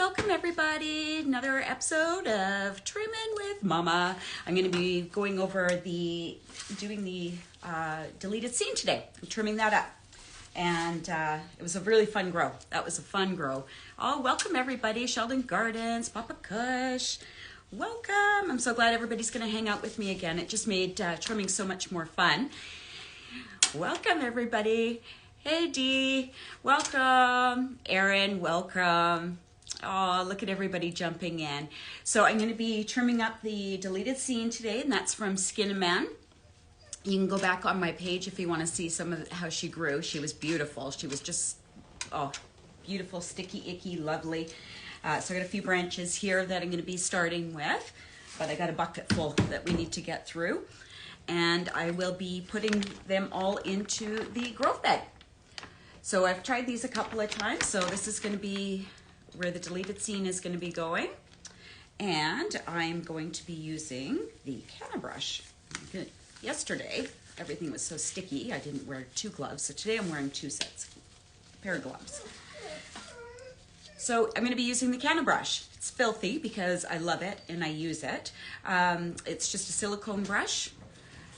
welcome everybody. Another episode of Trimming with Mama. I'm going to be going over doing the deleted scene today. I'm trimming that up. And it was a really fun grow. That was a fun grow. Oh, welcome everybody. Sheldon Gardens, Papa Kush. Welcome. I'm so glad everybody's going to hang out with me again. It just made trimming so much more fun. Welcome everybody. Hey Dee, welcome. Erin, welcome. Oh, look at everybody jumping in. So I'm going to be trimming up the deleted scene today, and that's from Skin and Man. You can go back on my page if you want to see some of how she grew. She was beautiful. She was just, oh, beautiful, sticky, icky, lovely. So I got a few branches here that I'm going to be starting with, but I got a bucket full that we need to get through. And I will be putting them all into the growth bag. So I've tried these a couple of times, so this is going to be where the deleted scene is going to be going. And I'm going to be using the Canna brush. Yesterday, everything was so sticky, I didn't wear 2 gloves, so today I'm wearing 2 pair of gloves. So I'm going to be using the Canna brush. It's filthy because I love it and I use it. It's just a silicone brush,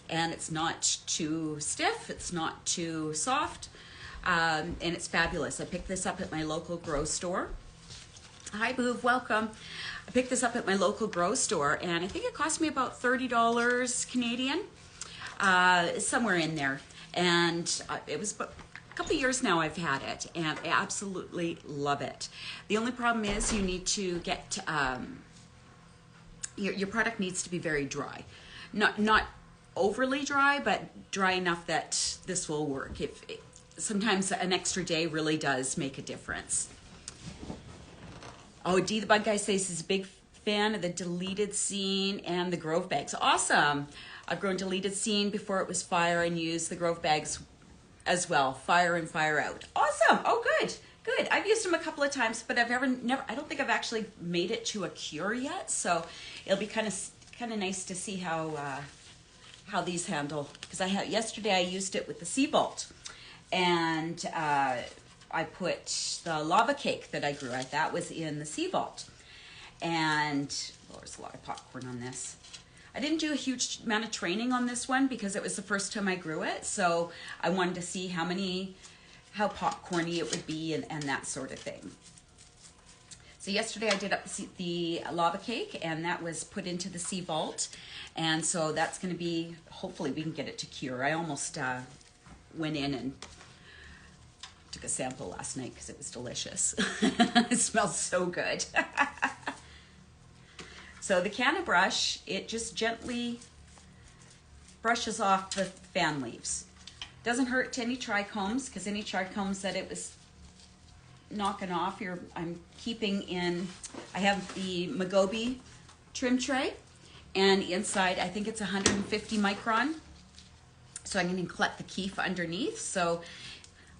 and it's not too stiff, it's not too soft. And it's fabulous. I picked this up at my local grow store. Hi Boov, welcome. I picked this up at my local grow store, and I think it cost me about $30 Canadian, somewhere in there. And it was about a couple of years now I've had it, and I absolutely love it. The only problem is you need to get, your product needs to be very dry. Not overly dry, but dry enough that this will work. Sometimes an extra day really does make a difference. Oh, D the Bug Guy says he's a big fan of the deleted scene and the grove bags. Awesome. I've grown deleted scene before it was fire and used the grove bags as well. Fire in, fire out. Awesome. Oh, good. Good. I've used them a couple of times, but I don't think I've actually made it to a cure yet. So it'll be kind of nice to see how these handle. Because yesterday I used it with the Sea Vault. And I put the lava cake that I grew at, that was in the Sea Vault. And there's a lot of popcorn on this. I didn't do a huge amount of training on this one because it was the first time I grew it. So I wanted to see how popcorny it would be and that sort of thing. So yesterday I did up the lava cake, and that was put into the Sea Vault. And so that's going to be, hopefully we can get it to cure. I almost went in and took a sample last night because it was delicious. It smells so good. So the Canna brush, it just gently brushes off the fan leaves. Doesn't hurt to any trichomes, because any trichomes that it was knocking off, I'm keeping in. I have the Mogobe trim tray, and inside I think it's 150 micron. So I'm going to collect the keef underneath. So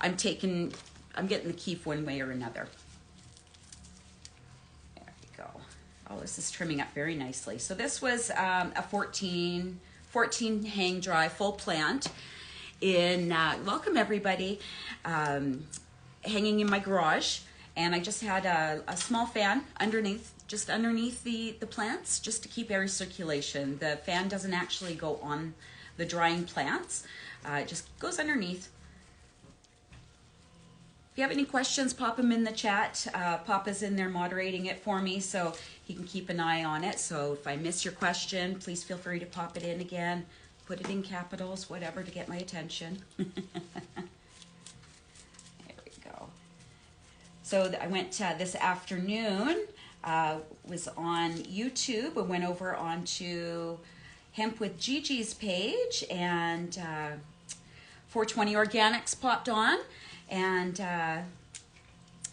I'm getting the keef one way or another. There we go. Oh, this is trimming up very nicely. So this was a 14 hang dry full plant in, welcome everybody, hanging in my garage. And I just had a small fan underneath, just underneath the plants, just to keep air circulation. The fan doesn't actually go on the drying plants. It just goes underneath. If you have any questions, pop them in the chat. Papa's in there moderating it for me, so he can keep an eye on it. So if I miss your question, please feel free to pop it in again. Put it in capitals, whatever, to get my attention. There we go. So I went this afternoon, was on YouTube. I went over onto Hemp with Gigi's page, and 420 Organics popped on, and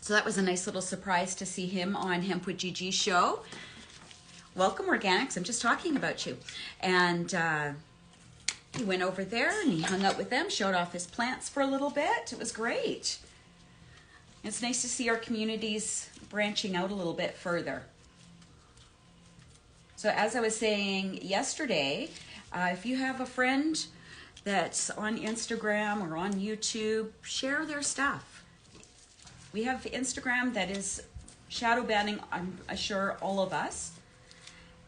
so that was a nice little surprise to see him on Hemp with Gigi's show. Welcome Organics, I'm just talking about you. And he went over there and he hung out with them, showed off his plants for a little bit. It was great. It's nice to see our communities branching out a little bit further. So as I was saying yesterday, if you have a friend that's on Instagram or on YouTube, share their stuff. We have Instagram that is shadow banning, I'm sure, all of us.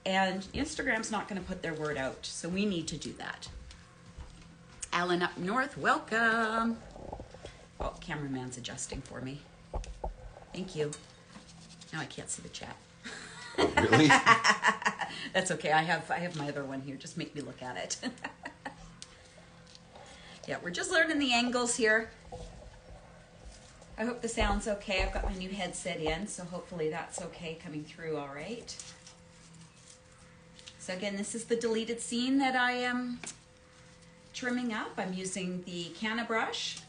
And Instagram's not going to put their word out, so we need to do that. Alan up north, welcome. Oh, cameraman's adjusting for me. Thank you. Now I can't see the chat. Really? That's okay. I have my other one here. Just make me look at it. Yeah, we're just learning the angles here. I hope the sound's okay. I've got my new headset in, so hopefully that's okay coming through all right. So again, this is the deleted scene that I am trimming up. I'm using the Canna brush.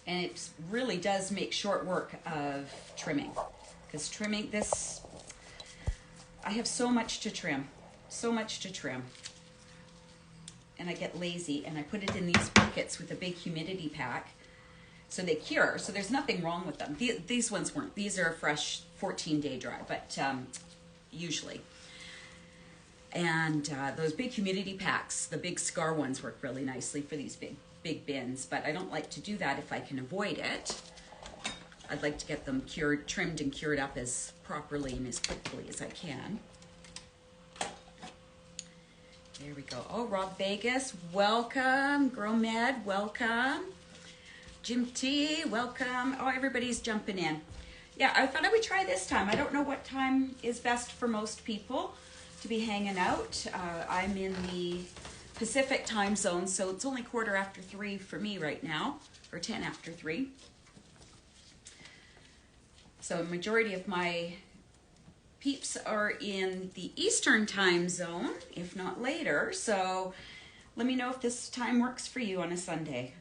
And it really does make short work of trimming. Because trimming this, I have so much to trim. So much to trim. And I get lazy and I put it in these buckets with a big humidity pack. So they cure, so there's nothing wrong with them. These ones weren't. These are a fresh 14-day dry, but usually. And those big humidity packs, the big Scar ones, work really nicely for these big bins, but I don't like to do that if I can avoid it. I'd like to get them cured, trimmed and cured up as properly and as quickly as I can. There we go. Oh, Rob Vegas, welcome. Grow Med, welcome. Jim T, welcome. Oh, everybody's jumping in. Yeah, I thought I would try this time. I don't know what time is best for most people to be hanging out. I'm in the Pacific time zone, so it's only 3:15 for me right now, or 3:10. So a majority of my peeps are in the Eastern time zone, if not later. So let me know if this time works for you on a Sunday.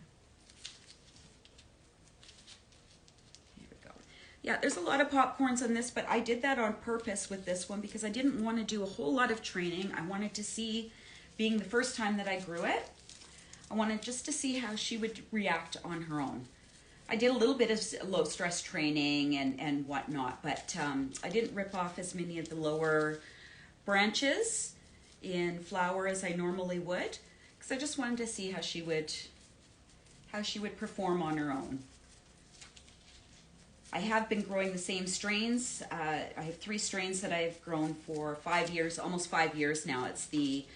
Yeah, there's a lot of popcorns on this, but I did that on purpose with this one because I didn't want to do a whole lot of training. I wanted to see, being the first time that I grew it, I wanted just to see how she would react on her own. I did a little bit of low stress training and whatnot, but I didn't rip off as many of the lower branches in flower as I normally would, because I just wanted to see how she would perform on her own. I have been growing the same strains. I have 3 strains that I've grown for 5 years, almost 5 years now. It's the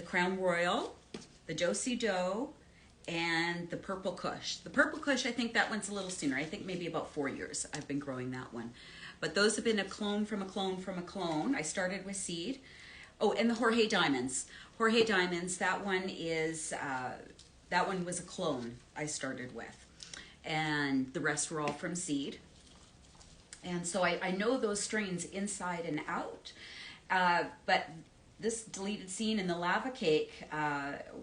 Crown Royal, the Do-Si-Do, and the Purple Kush. The Purple Kush, I think that one's a little sooner. I think maybe about 4 years I've been growing that one. But those have been a clone from a clone from a clone. I started with seed. Oh, and the Jorge Diamonds. Jorge Diamonds, that one was a clone I started with. And the rest were all from seed. And so I know those strains inside and out. But this deleted scene and the lava cake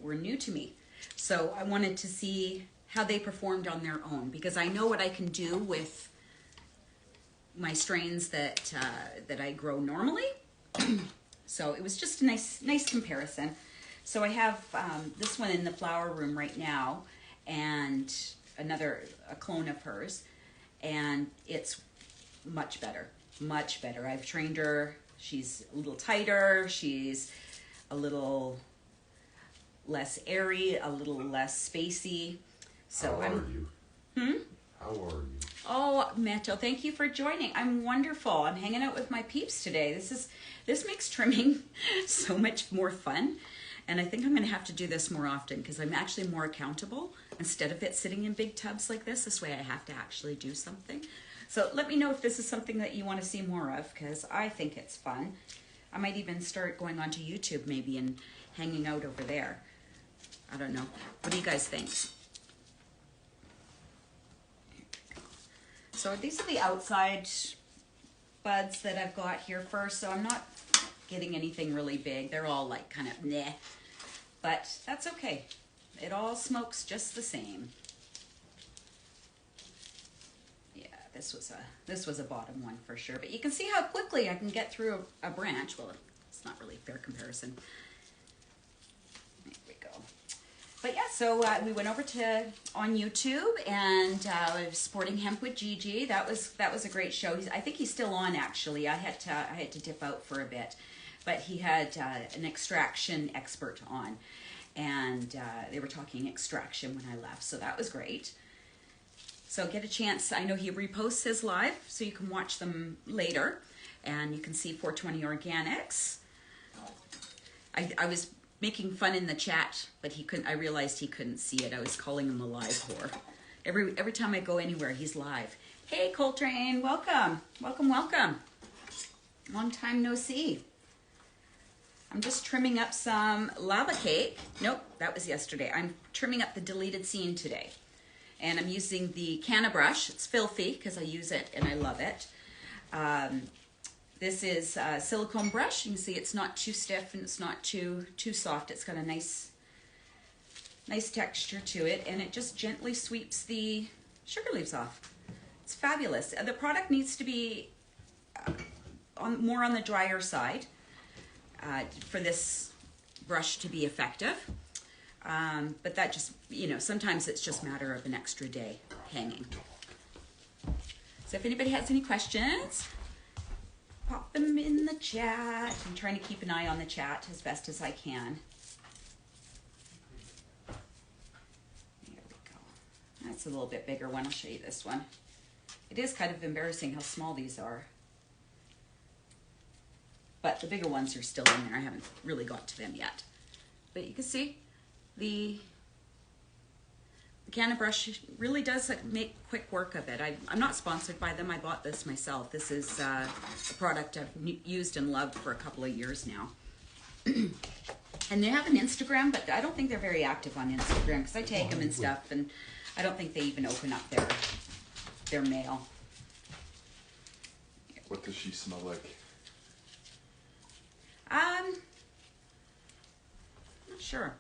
were new to me. So I wanted to see how they performed on their own, because I know what I can do with my strains that I grow normally. So it was just a nice comparison. So I have this one in the flower room right now, and a clone of hers, and it's much better. I've trained her. She's a little tighter. She's a little less airy, a little less spacey. So How are you? How are you? Oh, Meto, thank you for joining. I'm wonderful. I'm hanging out with my peeps today. This makes trimming so much more fun. And I think I'm going to have to do this more often because I'm actually more accountable. Instead of it sitting in big tubs like this way I have to actually do something. So let me know if this is something that you want to see more of, because I think it's fun. I might even start going onto YouTube maybe and hanging out over there. I don't know. What do you guys think? So these are the outside buds that I've got here first. So I'm not getting anything really big. They're all like kind of meh. But that's okay. It all smokes just the same. Yeah, this was a bottom one for sure. But you can see how quickly I can get through a branch. Well, it's not really a fair comparison. There we go. But yeah, so we went over on YouTube and Sporting Hemp with Gigi. That was a great show. I think he's still on actually. I had to dip out for a bit, but he had an extraction expert on, and they were talking extraction when I left, so that was great. So get a chance. I know he reposts his live, so you can watch them later. And you can see 420 Organics. I was making fun in the chat, but he couldn't. I realized he couldn't see it. I was calling him a live whore. Every time I go anywhere, he's live. Hey, Coltrane, welcome, welcome, welcome. Long time no see. I'm just trimming up some lava cake. Nope, that was yesterday. I'm trimming up the deleted scene today. And I'm using the Canna brush. It's filthy because I use it and I love it. This is a silicone brush. You can see it's not too stiff and it's not too soft. It's got a nice texture to it, and it just gently sweeps the sugar leaves off. It's fabulous. The product needs to be more on the drier side for this brush to be effective. But that just, sometimes it's just a matter of an extra day hanging. So if anybody has any questions, pop them in the chat. I'm trying to keep an eye on the chat as best as I can. There we go. That's a little bit bigger one. I'll show you this one. It is kind of embarrassing how small these are. But the bigger ones are still in there. I haven't really got to them yet. But you can see the Canna brush really does make quick work of it. I'm not sponsored by them. I bought this myself. This is a product I've used and loved for a couple of years now. And they have an Instagram, but I don't think they're very active on Instagram because I tag them and stuff, and I don't think they even open up their mail. What does she smell like? Not sure.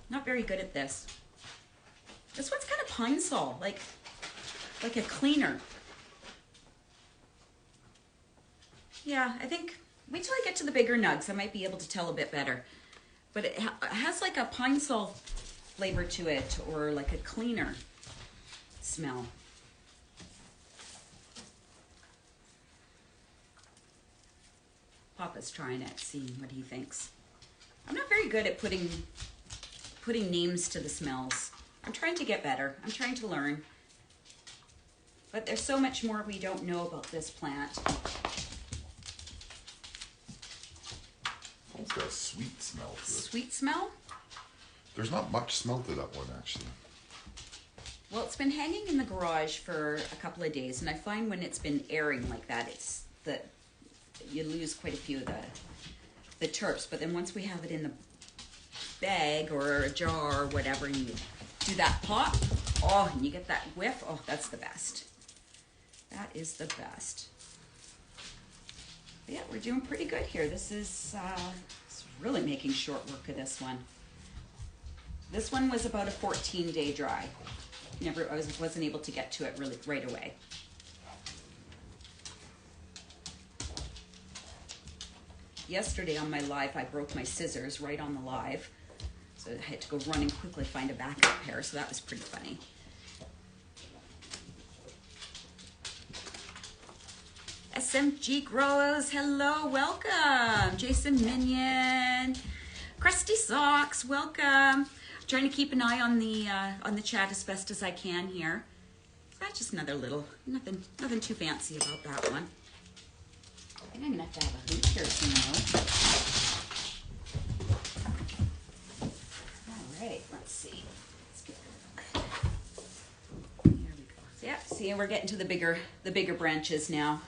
Not very good at this. This one's kind of Pine Sol, like a cleaner. Yeah, I think, wait till I get to the bigger nugs, I might be able to tell a bit better. But it has like a Pine Sol flavor to it, or like a cleaner smell. Papa's trying it, seeing what he thinks. I'm not very good at putting names to the smells. I'm trying to get better. I'm trying to learn. But there's so much more we don't know about this plant. It's got a sweet smell to it. Sweet smell? There's not much smell to that one, actually. Well, it's been hanging in the garage for a couple of days, and I find when it's been airing like that, it's that you lose quite a few of the terps. But then once we have it in the bag or a jar or whatever, and you do that pop, oh, and you get that whiff, oh, that's the best. That is the best. But yeah, we're doing pretty good here. This is really making short work of this one. This one was about a 14-day dry. I wasn't able to get to it really right away. Yesterday on my live, I broke my scissors right on the live. So I had to go run and quickly find a backup pair, so that was pretty funny. SMG Grows, hello, welcome. Jason Minion, Crusty Socks, welcome. I'm trying to keep an eye on the chat as best as I can here. That's just another little, nothing too fancy about that one. I think I'm gonna have to have a hoop here soon, though. All right, let's see. There we go. So, yeah, see, we're getting to the bigger branches now.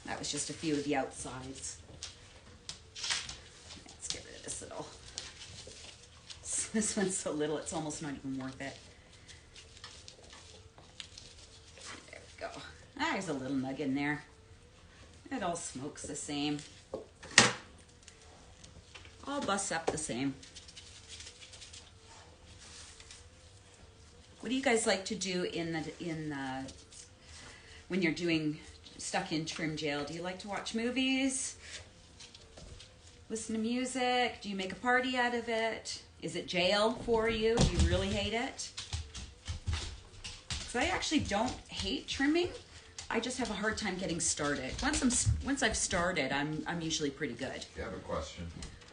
That was just a few of the outsides. Let's get rid of this little. This one's so little, it's almost not even worth it. There we go. Ah, there's a little nug in there. It all smokes the same. All busts up the same. What do you guys like to do when you're stuck in trim jail? Do you like to watch movies? Listen to music? Do you make a party out of it? Is it jail for you? Do you really hate it? So I actually don't hate trimming. I just have a hard time getting started. Once I've started, I'm usually pretty good. You have a question?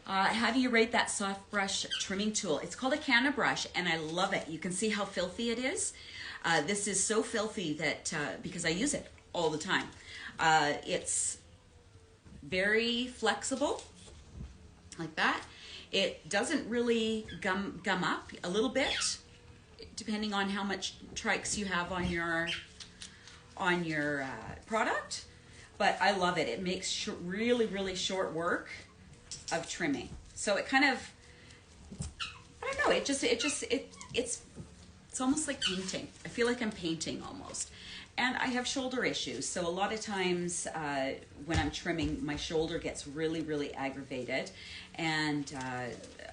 How do you rate that soft brush trimming tool? It's called a Canna brush, and I love it. You can see how filthy it is. This is so filthy that, because I use it all the time, it's very flexible, like that. It doesn't really gum up, a little bit, depending on how much trikes you have on your product. But I love it. It makes really, really short work of trimming. So it kind of, I don't know, it's almost like painting. I feel like I'm painting almost. And I have shoulder issues, so a lot of times when I'm trimming, my shoulder gets really, really aggravated, and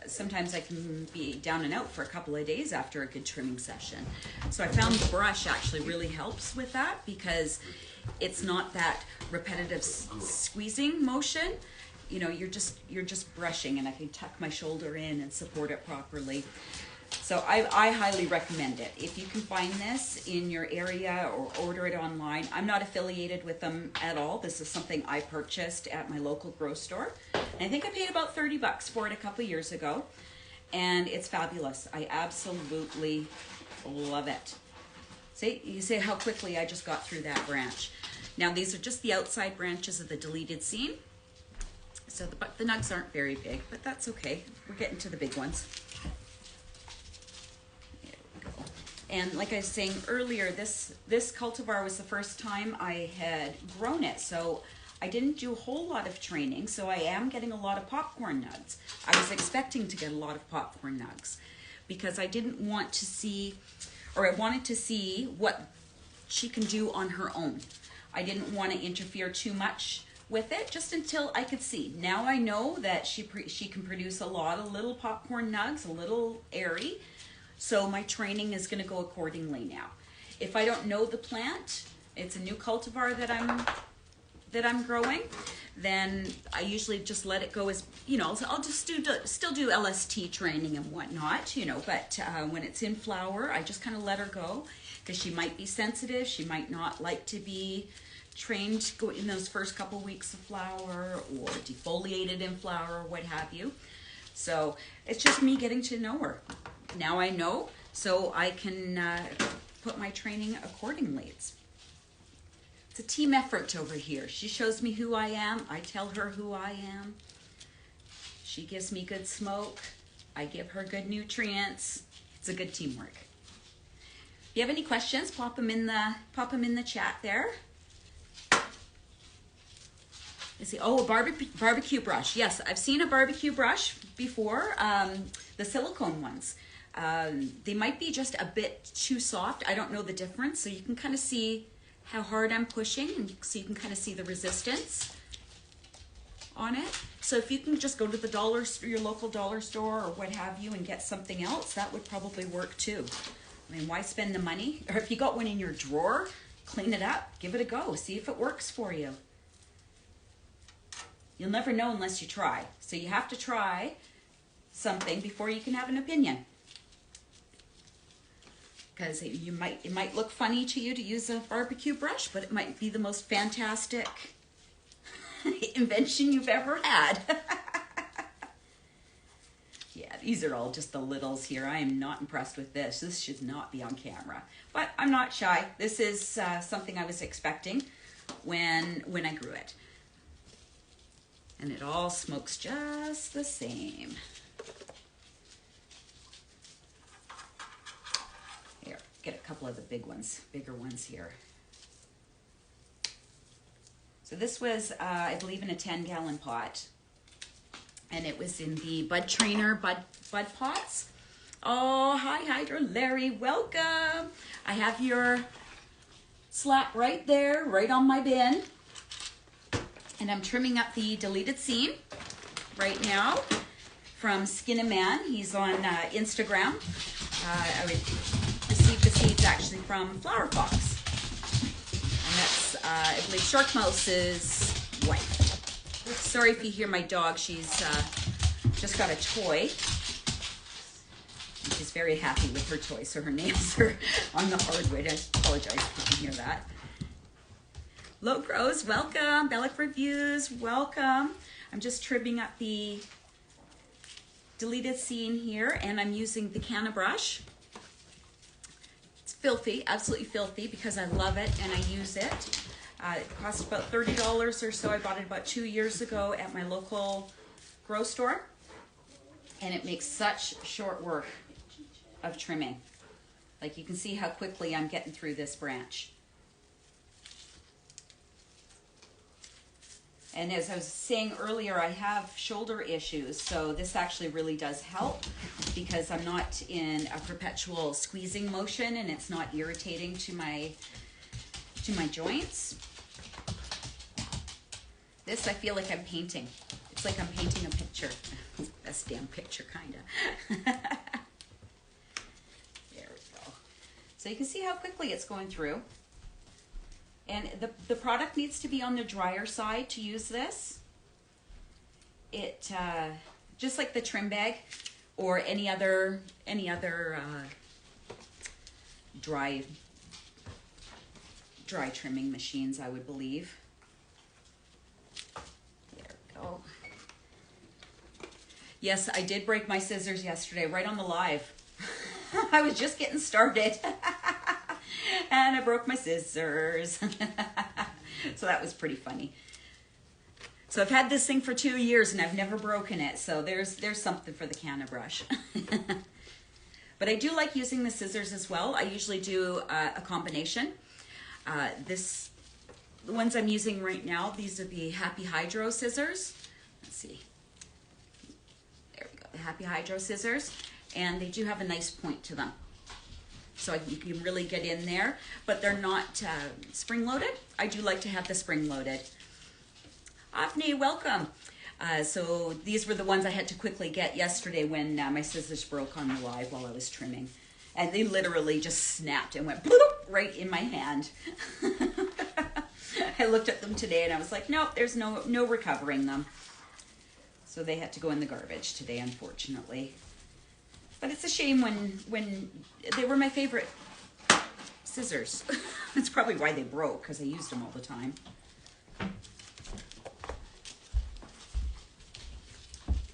sometimes I can be down and out for a couple of days after a good trimming session. So I found the brush actually really helps with that, because it's not that repetitive squeezing motion. You know, you're just brushing, and I can tuck my shoulder in and support it properly. So I highly recommend it. If you can find this in your area or order it online. I'm not affiliated with them at all. This is something I purchased at my local grocery store. And I think I paid about $30 for it a couple years ago. And it's fabulous. I absolutely love it. See, you see how quickly I just got through that branch. Now these are just the outside branches of the deleted seam. So the nugs aren't very big, but that's okay. We're getting to the big ones. And like I was saying earlier, this cultivar was the first time I had grown it. So I didn't do a whole lot of training. So I am getting a lot of popcorn nugs. I was expecting to get a lot of popcorn nugs because I didn't want to see, or I wanted to see what she can do on her own. I didn't want to interfere too much with it, just until I could see. Now I know that she can produce a lot of little popcorn nugs, a little airy. So my training is going to go accordingly now. If I don't know the plant, it's a new cultivar that I'm growing, then I usually just let it go as, you know, I'll just still do LST training and whatnot, you know, but when it's in flower, I just kind of let her go, because she might be sensitive. She might not like to be trained in those first couple weeks of flower, or defoliated in flower, or what have you. So it's just me getting to know her. Now I know, so I can put my training accordingly. It's a team effort over here. She shows me who I am. I tell her who I am. She gives me good smoke. I give her good nutrients. It's a good teamwork. If you have any questions, pop them in the chat there. Let's see. Oh, a barbecue brush. Yes, I've seen a barbecue brush before. The silicone ones. They might be just a bit too soft. I don't know the difference. So you can kind of see how hard I'm pushing, and so you can kind of see the resistance on it. So if you can just go to the your local dollar store or what have you and get something else, that would probably work too. I mean, why spend the money? Or if you got one in your drawer, clean it up, give it a go, see if it works for you. You'll never know unless you try. So you have to try something before you can have an opinion. Because it might look funny to you to use a barbecue brush, but it might be the most fantastic invention you've ever had. Yeah, these are all just the littles here. I am not impressed with this. This should not be on camera. But I'm not shy. This is something I was expecting when I grew it. And it all smokes just the same. Here, get a couple of the bigger ones here. So this was, I believe, in a 10-gallon pot. And it was in the Bud Trainer bud pots. Oh, hi, Hydra Larry, welcome. I have your slat right there, right on my bin. And I'm trimming up the deleted seam right now from Skin and Man. He's on Instagram. I received the seeds actually from Flower Fox. And that's, I believe, Shark Mouse's wife. Sorry if you hear my dog. She's just got a toy. And she's very happy with her toy, so her nails are on the hardwood. I apologize if you can hear that. Low Grows, welcome. Bellic Reviews, welcome. I'm just trimming up the deleted scene here, and I'm using the Canna brush. It's filthy, absolutely filthy, because I love it and I use it. It cost about $30 or so. I bought it about 2 years ago at my local grocery store, and it makes such short work of trimming. Like, you can see how quickly I'm getting through this branch. And as I was saying earlier, I have shoulder issues, so this actually really does help because I'm not in a perpetual squeezing motion and it's not irritating to my joints. This, I feel like I'm painting. It's like I'm painting a picture. Best damn picture, kind of. There we go. So you can see how quickly it's going through. And the product needs to be on the drier side to use this. It just like the trim bag or any other dry trimming machines, I would believe. There we go. Yes, I did break my scissors yesterday, right on the live. I was just getting started. And I broke my scissors. So that was pretty funny. So I've had this thing for 2 years and I've never broken it. So there's something for the Canna brush. But I do like using the scissors as well. I usually do a combination. The ones I'm using right now, these are the Happy Hydro scissors. Let's see. There we go, the Happy Hydro scissors. And they do have a nice point to them. So you can really get in there, but they're not spring-loaded. I do like to have the spring-loaded. Avni, welcome. So these were the ones I had to quickly get yesterday when my scissors broke on the live while I was trimming. And they literally just snapped and went bloop right in my hand. I looked at them today and I was like, nope, there's no recovering them. So they had to go in the garbage today, unfortunately. But it's a shame when they were my favorite scissors. That's probably why they broke, because I used them all the time.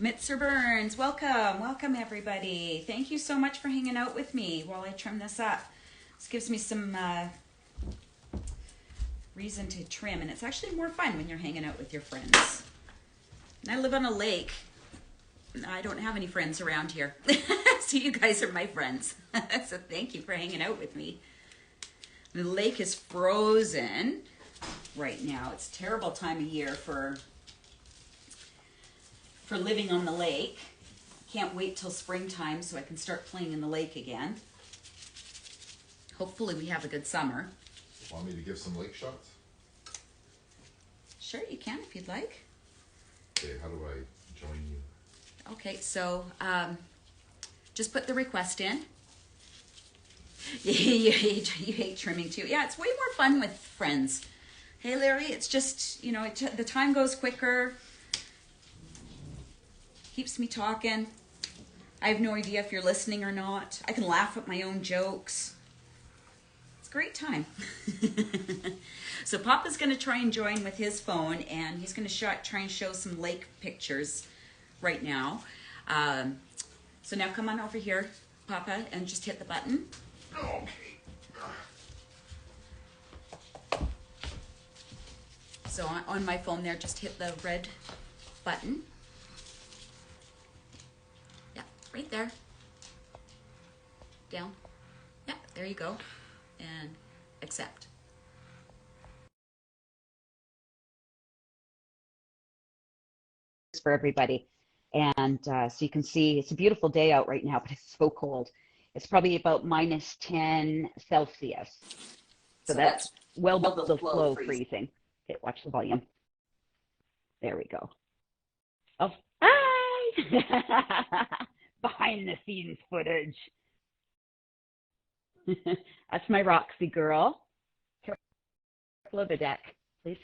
Mitzer Burns, welcome. Welcome, everybody. Thank you so much for hanging out with me while I trim this up. This gives me some reason to trim, and it's actually more fun when you're hanging out with your friends. And I live on a lake. I don't have any friends around here. So you guys are my friends. So thank you for hanging out with me. The lake is frozen right now. It's a terrible time of year for living on the lake. Can't wait till springtime so I can start playing in the lake again. Hopefully we have a good summer. Want me to give some lake shots? Sure, you can if you'd like. Okay, how do I join you? Okay, so just put the request in. you hate trimming too. Yeah, it's way more fun with friends. Hey, Larry, it's just, you know, the time goes quicker. Keeps me talking. I have no idea if you're listening or not. I can laugh at my own jokes. It's a great time. So Papa's going to try and join with his phone, and he's going to try and show some lake pictures right now. So now come on over here, Papa, and just hit the button. Okay. So on my phone there, just hit the red button. Yeah, right there. Down. Yeah, there you go. And accept. For everybody. And so you can see it's a beautiful day out right now, but it's so cold. It's probably about -10 Celsius. So that's well below flow freezing. Okay, watch the volume. There we go. Oh, hi! Behind the scenes footage. That's my Roxy girl. Careful of the deck, please.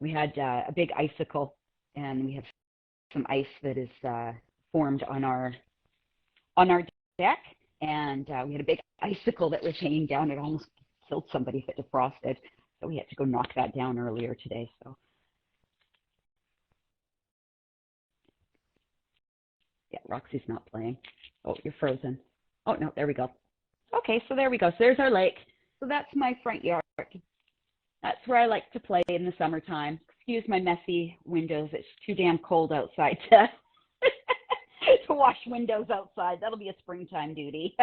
We had a big icicle, and we have some ice that is formed on our deck, and we had a big icicle that was hanging down. It almost killed somebody if it defrosted, so we had to go knock that down earlier today. So Roxy's not playing. Oh, you're frozen. Oh, no, there we go. Okay, so there we go. So there's our lake. So that's my front yard. That's where I like to play in the summertime. Excuse my messy windows. It's too damn cold outside to, to wash windows outside. That'll be a springtime duty.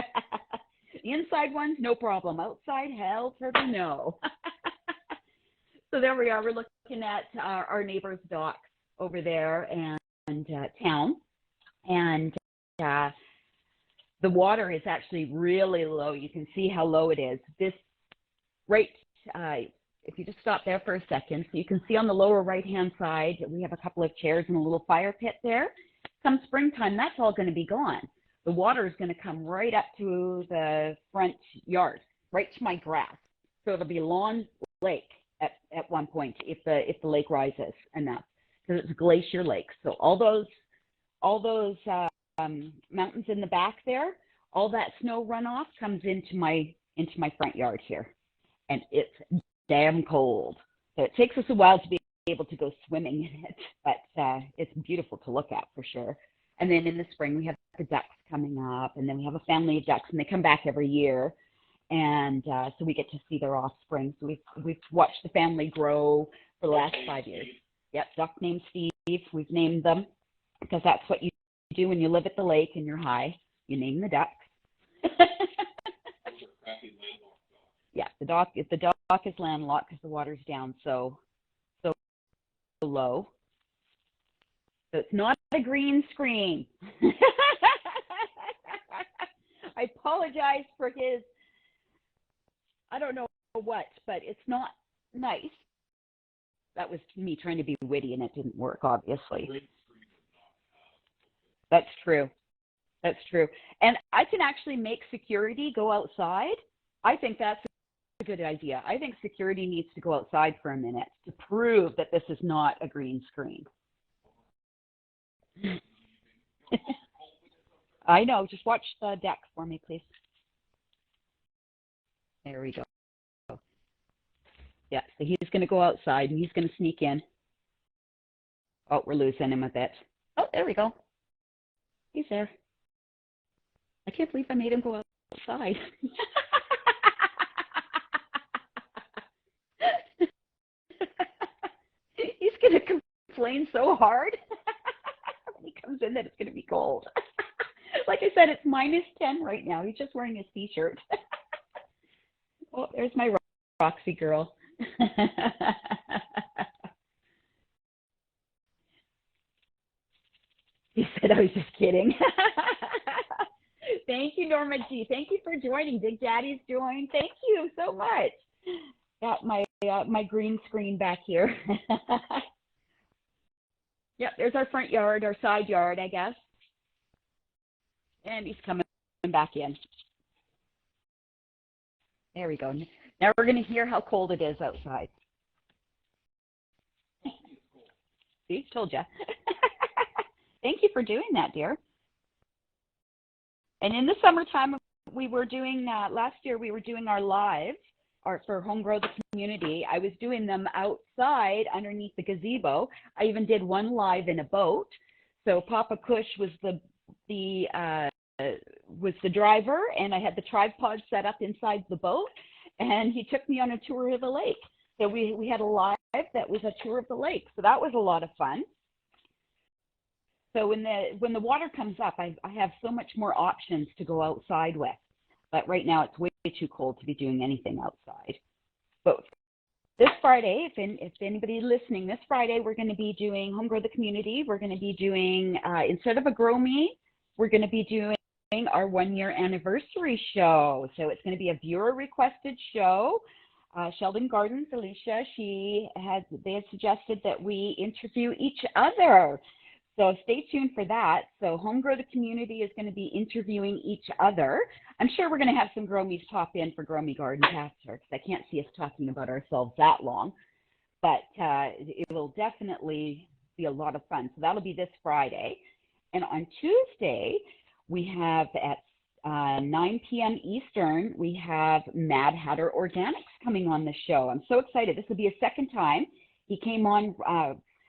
The inside ones, no problem. Outside, hell for the no. So there we are. We're looking at our neighbor's docks over there and town. And the water is actually really low. You can see how low it is. This right, if you just stop there for a second, so you can see on the lower right-hand side, we have a couple of chairs and a little fire pit there. Come springtime, that's all going to be gone. The water is going to come right up to the front yard, right to my grass. So it'll be lawn lake at one point if the lake rises enough, because it's a glacier lake. So all those mountains in the back there, all that snow runoff comes into my front yard here, and it's damn cold. So it takes us a while to be able to go swimming in it, but it's beautiful to look at for sure. And then in the spring we have the ducks coming up, and then we have a family of ducks, and they come back every year, and so we get to see their offspring. So we've watched the family grow for the last 5 years. Yep, duck named Steve. We've named them because that's what you do when you live at the lake and you're high. You name the ducks. Yeah, the dock is landlocked because the water's down so low. So it's not a green screen. I apologize for his, I don't know what, but it's not nice. That was me trying to be witty, and it didn't work, obviously. That's true. That's true. And I can actually make security go outside. I think that's a good idea. I think security needs to go outside for a minute to prove that this is not a green screen. I know. Just watch the deck for me, please. There we go. Yeah, so he's going to go outside, and he's going to sneak in. Oh, we're losing him a bit. Oh, there we go. He's there. I can't believe I made him go outside. He's going to complain so hard when he comes in that it's going to be cold. Like I said, it's -10 right now. He's just wearing his t-shirt. Oh, there's my Roxy girl. He said I was just kidding. Thank you, Norma G. Thank you for joining. Big Daddy's joined. Thank you so much. Got my green screen back here. Yep, there's our front yard, our side yard, I guess. And he's coming back in. There we go. Now we're going to hear how cold it is outside. See, told you. Thank you for doing that, dear. And in the summertime, we were doing, last year we were doing our lives for Home Grow the Community. I was doing them outside underneath the gazebo. I even did one live in a boat. So Papa Kush was the driver, and I had the tripod set up inside the boat, and he took me on a tour of the lake. So we had a live that was a tour of the lake. So that was a lot of fun. So when the water comes up, I have so much more options to go outside with. But right now it's way too cold to be doing anything outside. But this Friday, if anybody's listening, this Friday we're going to be doing Home Grow the Community. We're going to be doing, instead of a Grow Me, we're going to be doing our 1-year anniversary show. So it's going to be a viewer requested show. Sheldon Gardens, Alicia, they had suggested that we interview each other. So stay tuned for that. So Home Grow the Community is going to be interviewing each other. I'm sure we're going to have some Grow Me's pop in for Grow Me Garden Pasture, because I can't see us talking about ourselves that long. But it will definitely be a lot of fun. So that'll be this Friday. And on Tuesday, we have at 9 p.m. Eastern, we have Mad Hatter Organics coming on the show. I'm so excited. This will be a second time. He came on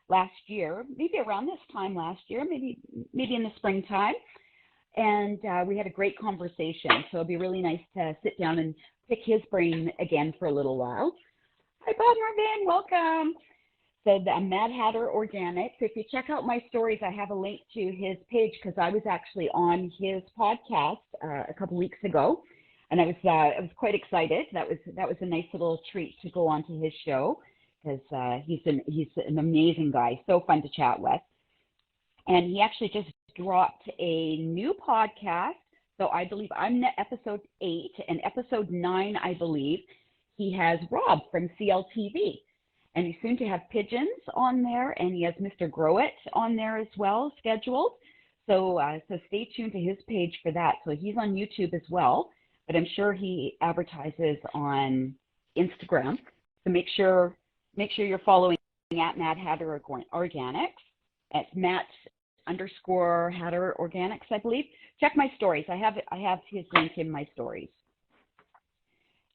last year, maybe around this time last year, maybe in the springtime. And we had a great conversation. So it'll be really nice to sit down and pick his brain again for a little while. Hi, Bob Marvin, welcome. So the Mad Hatter Organics. If you check out my stories, I have a link to his page because I was actually on his podcast a couple weeks ago, and I was quite excited. That was a nice little treat to go onto his show because he's an amazing guy, so fun to chat with. And he actually just dropped a new podcast. So I believe I'm at episode 8, and episode 9, I believe, he has Rob from CLTV. And he's soon to have Pigeons on there, and he has Mr. Grow It on there as well, scheduled. So stay tuned to his page for that. So he's on YouTube as well, but I'm sure he advertises on Instagram. So make sure you're following at Mad Hatter Organics. At Matt_Hatter Organics, I believe. Check my stories. I have his link in my stories.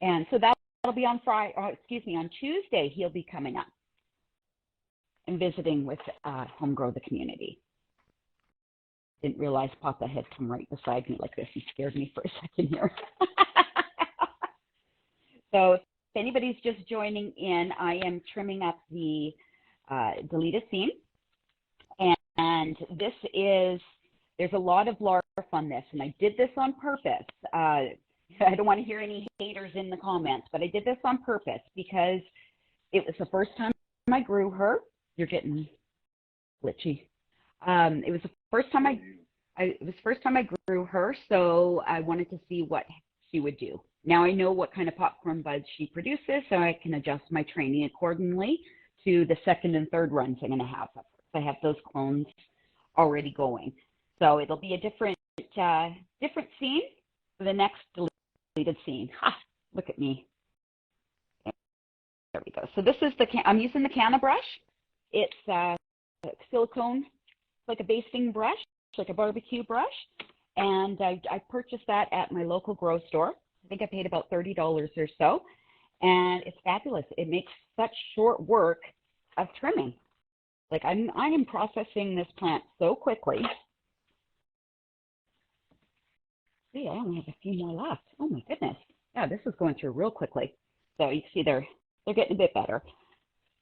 And so that'll be on on Tuesday. He'll be coming up and visiting with Home Grow the Community. Didn't realize Papa had come right beside me like this. He scared me for a second here. So if anybody's just joining in, I am trimming up the deleted scene. And there's a lot of LARF on this, and I did this on purpose. I don't want to hear any haters in the comments, but I did this on purpose because it was the first time I grew her. You're getting glitchy. It was the first time I grew her, so I wanted to see what she would do. Now I know what kind of popcorn buds she produces, so I can adjust my training accordingly to the second and third runs I'm going to have. I have those clones already going. So it'll be a different scene for the next deleted scene. Ha! Look at me. There we go. So this is I'm using the Canna brush. It's silicone, like a basting brush, like a barbecue brush. And I purchased that at my local grow store. I think I paid about $30 or so. And it's fabulous. It makes such short work of trimming. Like I am processing this plant so quickly. See, I only have a few more left. Oh my goodness. Yeah, this is going through real quickly. So you can see they're getting a bit better.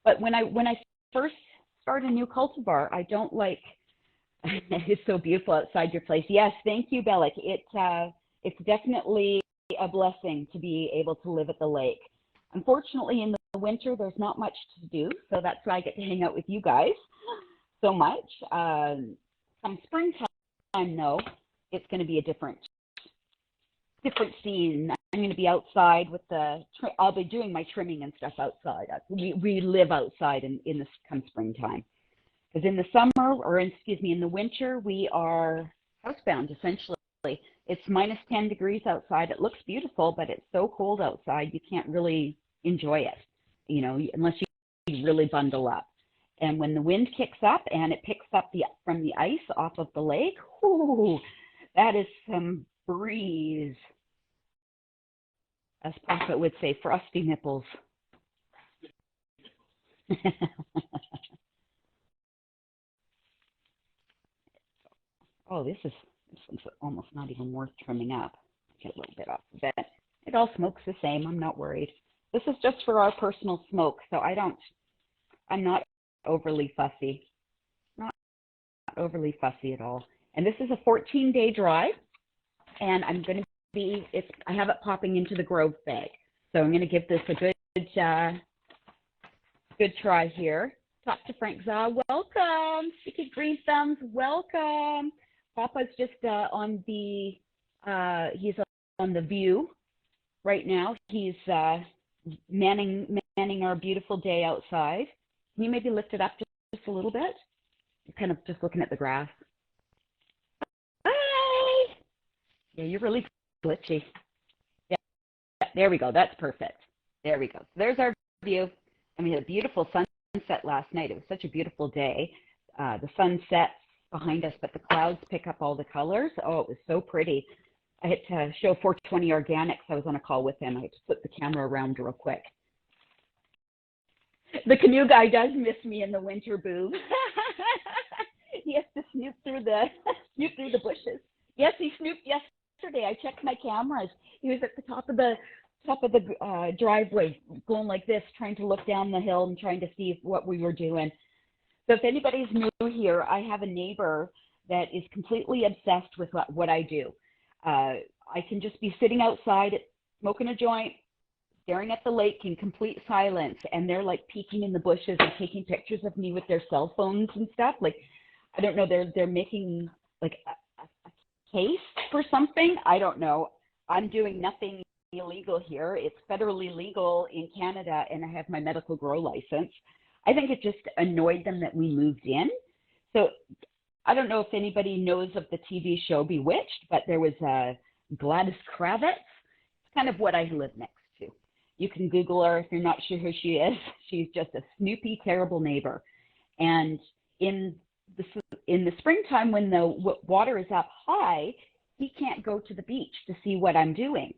But when I first start a new cultivar, I don't like it's so beautiful outside your place. Yes, thank you, Bellic. It's definitely a blessing to be able to live at the lake. Unfortunately, in the winter, there's not much to do, so that's why I get to hang out with you guys so much. Come springtime, though, it's going to be a different scene. I'm going to be outside with I'll be doing my trimming and stuff outside. We live outside in this come springtime. Because in the summer, in the winter, we are housebound, essentially. It's minus 10 degrees outside. It looks beautiful, but it's so cold outside, you can't really enjoy it, unless you really bundle up. And when the wind kicks up and it picks up from the ice off of the lake, whoo, that is some breeze. As Prophet would say, frosty nipples. Oh, this one's almost not even worth trimming up. Get a little bit off of it. It all smokes the same. I'm not worried. This is just for our personal smoke, so I'm not overly fussy. Not overly fussy at all. And this is a 14-day dry, and I'm going to I have it popping into the Grove bag. So I'm going to give this a good try here. Talk to Frank Zaw. Welcome. Sticky Green Thumbs. Welcome. Papa's just he's on the View right now. He's manning our beautiful day outside. Can you maybe lift it up just a little bit? You're kind of just looking at the grass. Hi. Yeah, you're really glitchy. Yeah, there we go. That's perfect. There we go. So there's our view. And we had a beautiful sunset last night. It was such a beautiful day. The sun sets behind us, but the clouds pick up all the colors. Oh, it was so pretty. I had to show 420 Organics. I was on a call with him. I had to flip the camera around real quick. The canoe guy does miss me in the winter, boob. He has to snoop through the bushes. Yes, he snooped yesterday. I checked my cameras. He was at the top of the driveway, going like this, trying to look down the hill and trying to see what we were doing. So if anybody's new here, I have a neighbor that is completely obsessed with what I do. I can just be sitting outside smoking a joint, staring at the lake in complete silence, and they're like peeking in the bushes and taking pictures of me with their cell phones and stuff. Like, I don't know, they're making like a case for something. I don't know. I'm doing nothing illegal here. It's federally legal in Canada, and I have my medical grow license. I think it just annoyed them that we moved in. So I don't know if anybody knows of the TV show Bewitched, but there was Gladys Kravitz. It's kind of what I live next to. You can Google her if you're not sure who she is. She's just a snoopy, terrible neighbor. And in the springtime, when the water is up high, he can't go to the beach to see what I'm doing.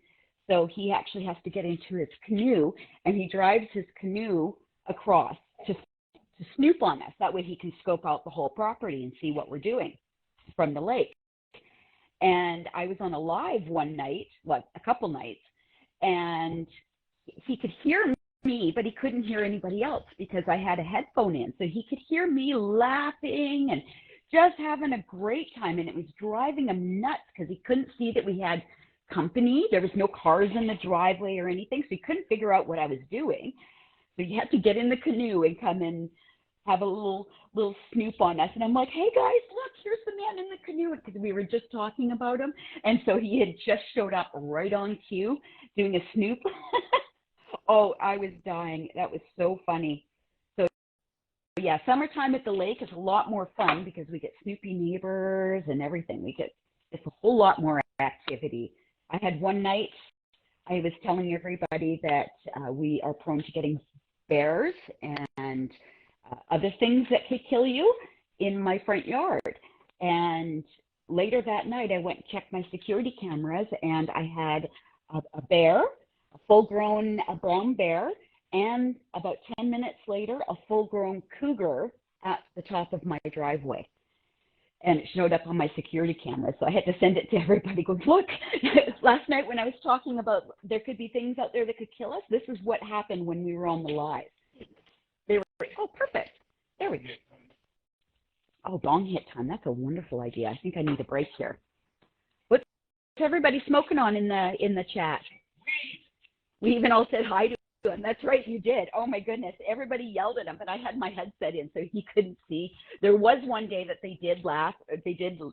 So he actually has to get into his canoe, and he drives his canoe across to snoop on us. That way he can scope out the whole property and see what we're doing from the lake. And I was on a live one night, like a couple nights, and he could hear me, but he couldn't hear anybody else because I had a headphone in. So he could hear me laughing and just having a great time. And it was driving him nuts because he couldn't see that we had company. There was no cars in the driveway or anything. So he couldn't figure out what I was doing. So he had to get in the canoe and come and have a little snoop on us. And I'm like, hey guys, look, here's the man in the canoe, because we were just talking about him. And so he had just showed up right on cue doing a snoop. Oh, I was dying. That was so funny. So yeah, summertime at the lake is a lot more fun because we get snoopy neighbors and everything. It's a whole lot more activity. I had one night, I was telling everybody that we are prone to getting bears and other things that could kill you in my front yard. And later that night, I went and checked my security cameras, and I had a bear, a full-grown brown bear, and about 10 minutes later, a full-grown cougar at the top of my driveway. And it showed up on my security camera, so I had to send it to everybody. Go, look, last night when I was talking about there could be things out there that could kill us, this is what happened when we were on the live. They were, oh, perfect. There we go. Oh, bong hit time. That's a wonderful idea. I think I need a break here. What's everybody smoking on in the chat? We even all said hi to him. That's right, you did. Oh my goodness. Everybody yelled at him, but I had my headset in so he couldn't see. There was one day that they did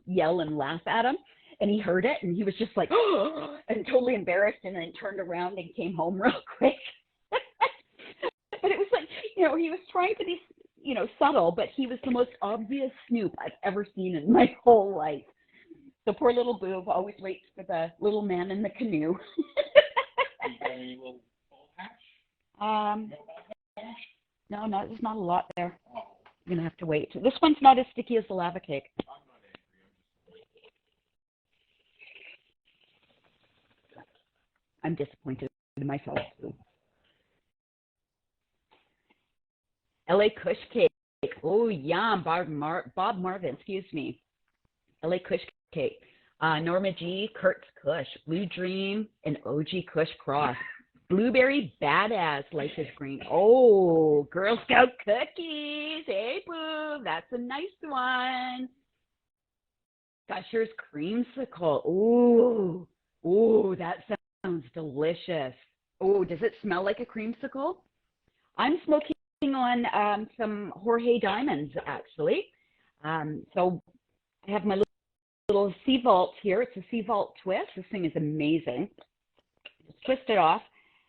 yell and laugh at him, and he heard it, and he was just like, oh, and totally embarrassed, and then turned around and came home real quick. But it was like, he was trying to be, subtle, but he was the most obvious snoop I've ever seen in my whole life. So poor little Boob always waits for the little man in the canoe. No, there's not a lot there. I'm going to have to wait. This one's not as sticky as the lava cake. I'm disappointed in myself, too. LA Kush Cake. Oh, yum. Bob Marvin, excuse me. LA Kush Cake. Norma G, Kurt's Kush. Blue Dream, and OG Kush Cross. Blueberry Badass, Life is Green. Oh, Girl Scout cookies. Hey, boo. That's a nice one. Gusher's Creamsicle. Ooh, that sounds delicious. Oh, does it smell like a creamsicle? I'm smoking on some Jorge Diamonds, actually. So I have my little Sea Vault here. It's a Sea Vault twist. This thing is amazing. Just twist it off,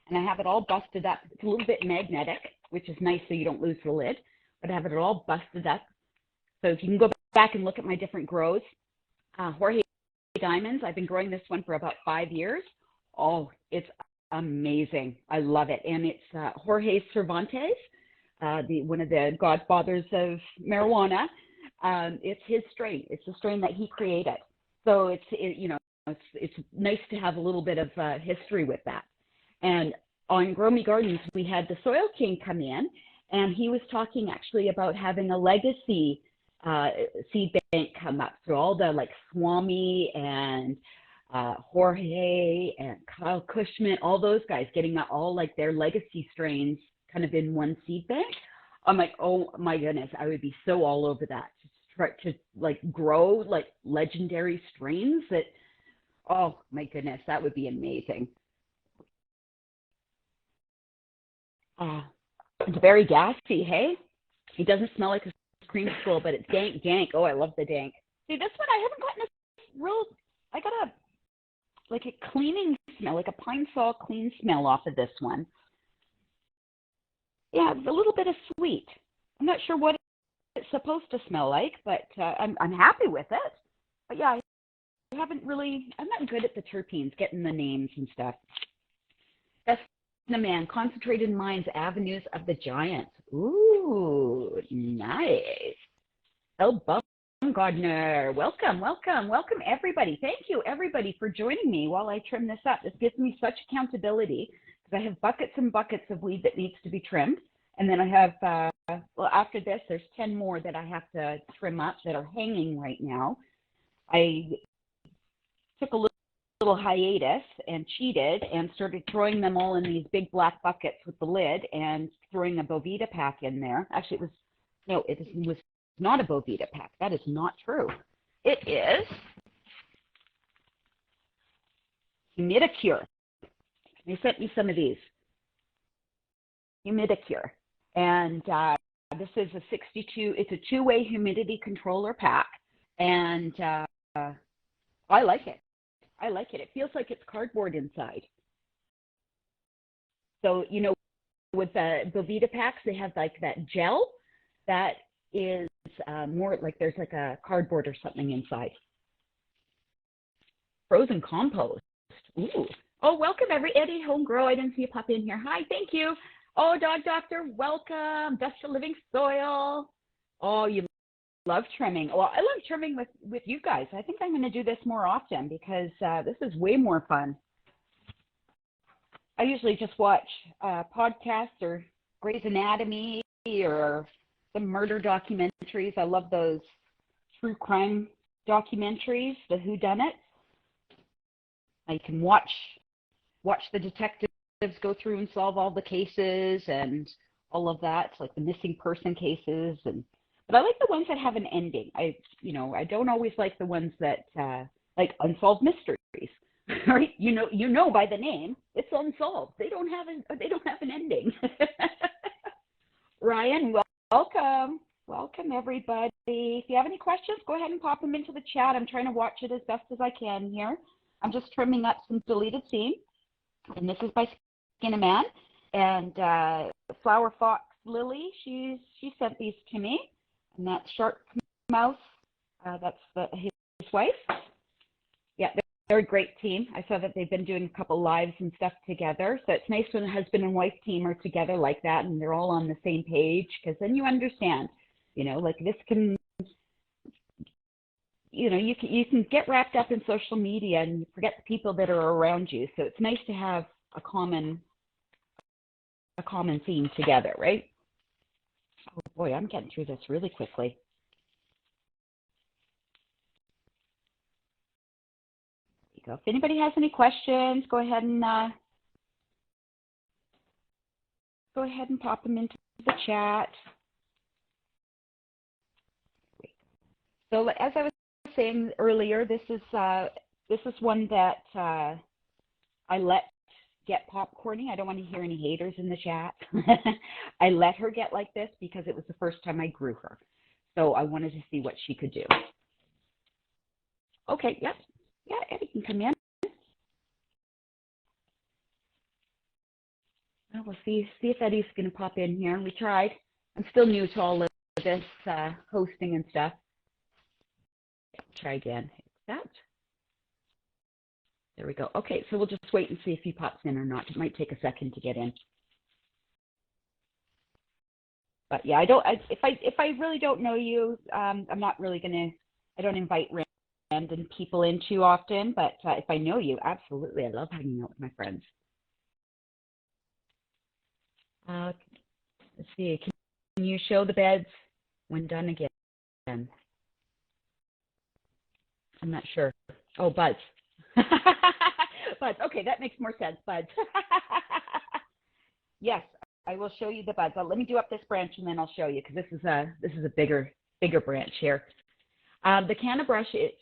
and I have it all busted up. It's a little bit magnetic, which is nice so you don't lose the lid, but I have it all busted up. So if you can go back and look at my different grows, Jorge Diamonds, I've been growing this one for about 5 years. Oh, it's amazing. I love it. And it's Jorge Cervantes, one of the godfathers of marijuana. It's his strain. It's the strain that he created. So it's nice to have a little bit of history with that. And on Grow Me Gardens, we had the Soil King come in, and he was talking actually about having a legacy seed bank come up through all the like Swami and Jorge and Kyle Cushman, all those guys getting all like their legacy strains kind of in one seed bank. I'm like, oh my goodness, I would be so all over that to try to like grow like legendary strains that, oh my goodness, that would be amazing. It's very gassy, hey? It doesn't smell like a creamsicle, but it's dank. Oh, I love the dank. See, this one I haven't gotten a real, I got a cleaning smell, like a pine sol clean smell off of this one. Yeah, a little bit of sweet. I'm not sure what it's supposed to smell like, but I'm happy with it. But yeah, I haven't really, I'm not good at the terpenes, getting the names and stuff. That's the man, concentrated minds, avenues of the giants. Ooh, nice. Oh, Baumgardner, welcome everybody. Thank you everybody for joining me while I trim this up. This gives me such accountability because I have buckets and buckets of weed that needs to be trimmed. And then I have, well, after this, there's 10 more that I have to trim up that are hanging right now. I took a little hiatus and cheated and started throwing them all in these big black buckets with the lid and throwing a Boveda pack in there. Actually, it was not a Boveda pack. That is not true. It is Humidicure. They sent me some of these. Humidicure. And this is a 62, it's a two-way humidity controller pack. And I like it. I like it. It feels like it's cardboard inside. So, you know, with the Boveda packs, they have like that gel that is more like there's like a cardboard or something inside. Frozen compost. Ooh. Oh, welcome Eddie Homegrow. I didn't see you pop in here. Hi, thank you. Oh, Dog Doctor, welcome. Dust to Living Soil. Oh, you love trimming. Well, I love trimming with you guys. I think I'm going to do this more often because this is way more fun. I usually just watch podcasts or Grey's Anatomy or some murder documentaries. I love those true crime documentaries, the whodunits. I can watch the detectives go through and solve all the cases and all of that, like the missing person cases. But I like the ones that have an ending. I don't always like the ones that like unsolved mysteries. Right? You know by the name, it's unsolved. They don't have an ending. Ryan, welcome everybody. If you have any questions, go ahead and pop them into the chat. I'm trying to watch it as best as I can here. I'm just trimming up some deleted scene, and this is by Skin a Man. And Flower Fox Lily, she sent these to me, and that's Shark Mouse. That's his wife. Yeah, they're a great team. I saw that they've been doing a couple lives and stuff together. So it's nice when a husband and wife team are together like that, and they're all on the same page, because then you understand, like this can. You can get wrapped up in social media and you forget the people that are around you. So it's nice to have a common theme together, right? Oh boy, I'm getting through this really quickly. There you go. If anybody has any questions, go ahead and pop them into the chat. So as I was saying earlier, this is one that I let get popcorny. I don't want to hear any haters in the chat. I let her get like this because it was the first time I grew her. So I wanted to see what she could do. Okay, yes. Yeah, Eddie can come in. Well, we'll see if Eddie's going to pop in here. We tried. I'm still new to all of this hosting and stuff. Try again. Accept. There we go. Okay, so we'll just wait and see if he pops in or not. It might take a second to get in. But yeah, if I really don't know you, I'm not really I don't invite random people in too often. But if I know you, absolutely, I love hanging out with my friends. Let's see. Can you show the beds when done again? I'm not sure. Oh, buds. Buds. Okay, that makes more sense. Buds. Yes, I will show you the buds. Let me do up this branch and then I'll show you because this is a bigger branch here. The canna brush, it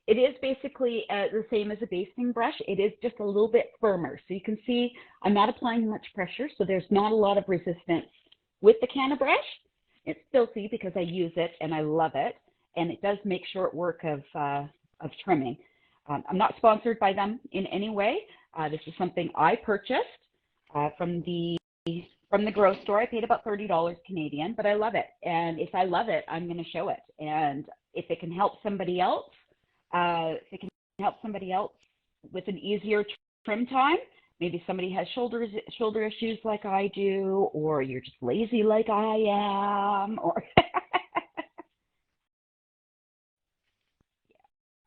is basically the same as a basting brush. It is just a little bit firmer. So you can see I'm not applying much pressure, so there's not a lot of resistance with the canna brush. It's filthy because I use it and I love it, and it does make short work of trimming. I'm not sponsored by them in any way. This is something I purchased from the grocery store. I paid about $30 Canadian, but I love it. And if I love it, I'm going to show it. And if it can help somebody else, with an easier trim time, maybe somebody has shoulder issues like I do, or you're just lazy like I am, or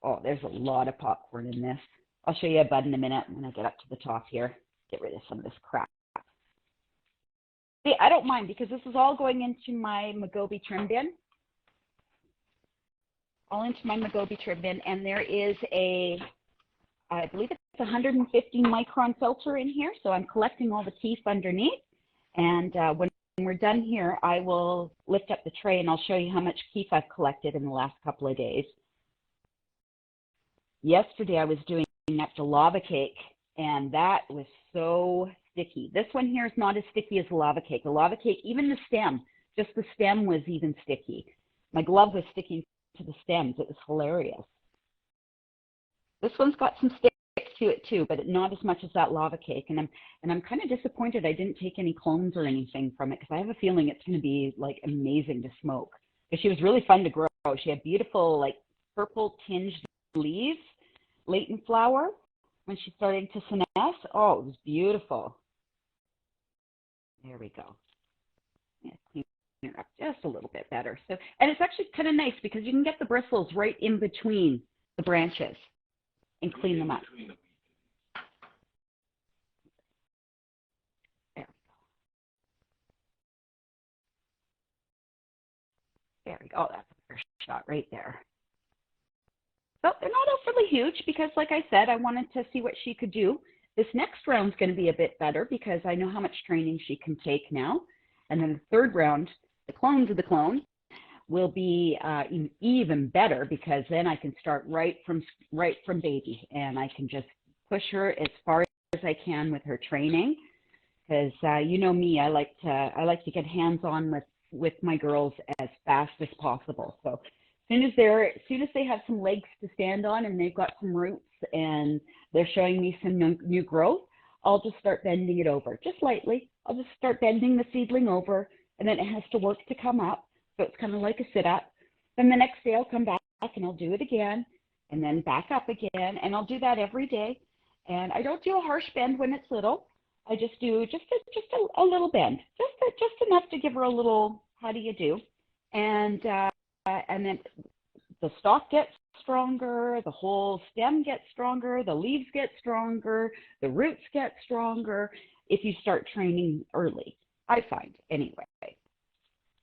oh, there's a lot of popcorn in this. I'll show you a bud in a minute when I get up to the top here. Get rid of some of this crap. See, I don't mind because this is all going into my Migobi trim bin. All into my Migobi trim bin, and there is I believe it's 150 micron filter in here, so I'm collecting all the teeth underneath. And when we're done here, I will lift up the tray and I'll show you how much keef I've collected in the last couple of days. Yesterday I was doing up the lava cake, and that was so sticky. This one here is not as sticky as the lava cake. The lava cake, even the stem, just the stem was even sticky. My glove was sticking to the stems. It was hilarious. This one's got some sticks to it too, but not as much as that lava cake. And I'm kind of disappointed I didn't take any clones or anything from it because I have a feeling it's going to be like amazing to smoke. Because she was really fun to grow. She had beautiful like purple tinged leaves, latent flower when she's starting to senesce. Oh, it was beautiful. There we go. Yeah, clean her up just a little bit better. So, and it's actually kind of nice because you can get the bristles right in between the branches and clean them up. There we go. Oh, that's a first shot right there. So they're not overly huge because, like I said, I wanted to see what she could do. This next round's going to be a bit better because I know how much training she can take now. And then the third round, the clones of the clone, will be even better because then I can start right from baby, and I can just push her as far as I can with her training. Because you know me, I like to get hands-on with my girls as fast as possible. So as soon as they have some legs to stand on and they've got some roots and they're showing me some new growth, I'll just start bending it over, just lightly. I'll just start bending the seedling over, and then it has to work to come up. So it's kind of like a sit-up. Then the next day I'll come back and I'll do it again, and then back up again, and I'll do that every day. And I don't do a harsh bend when it's little. I just do just a little bend, just enough to give her a little how do you do, and then the stalk gets stronger, the whole stem gets stronger, the leaves get stronger, the roots get stronger if you start training early, I find anyway.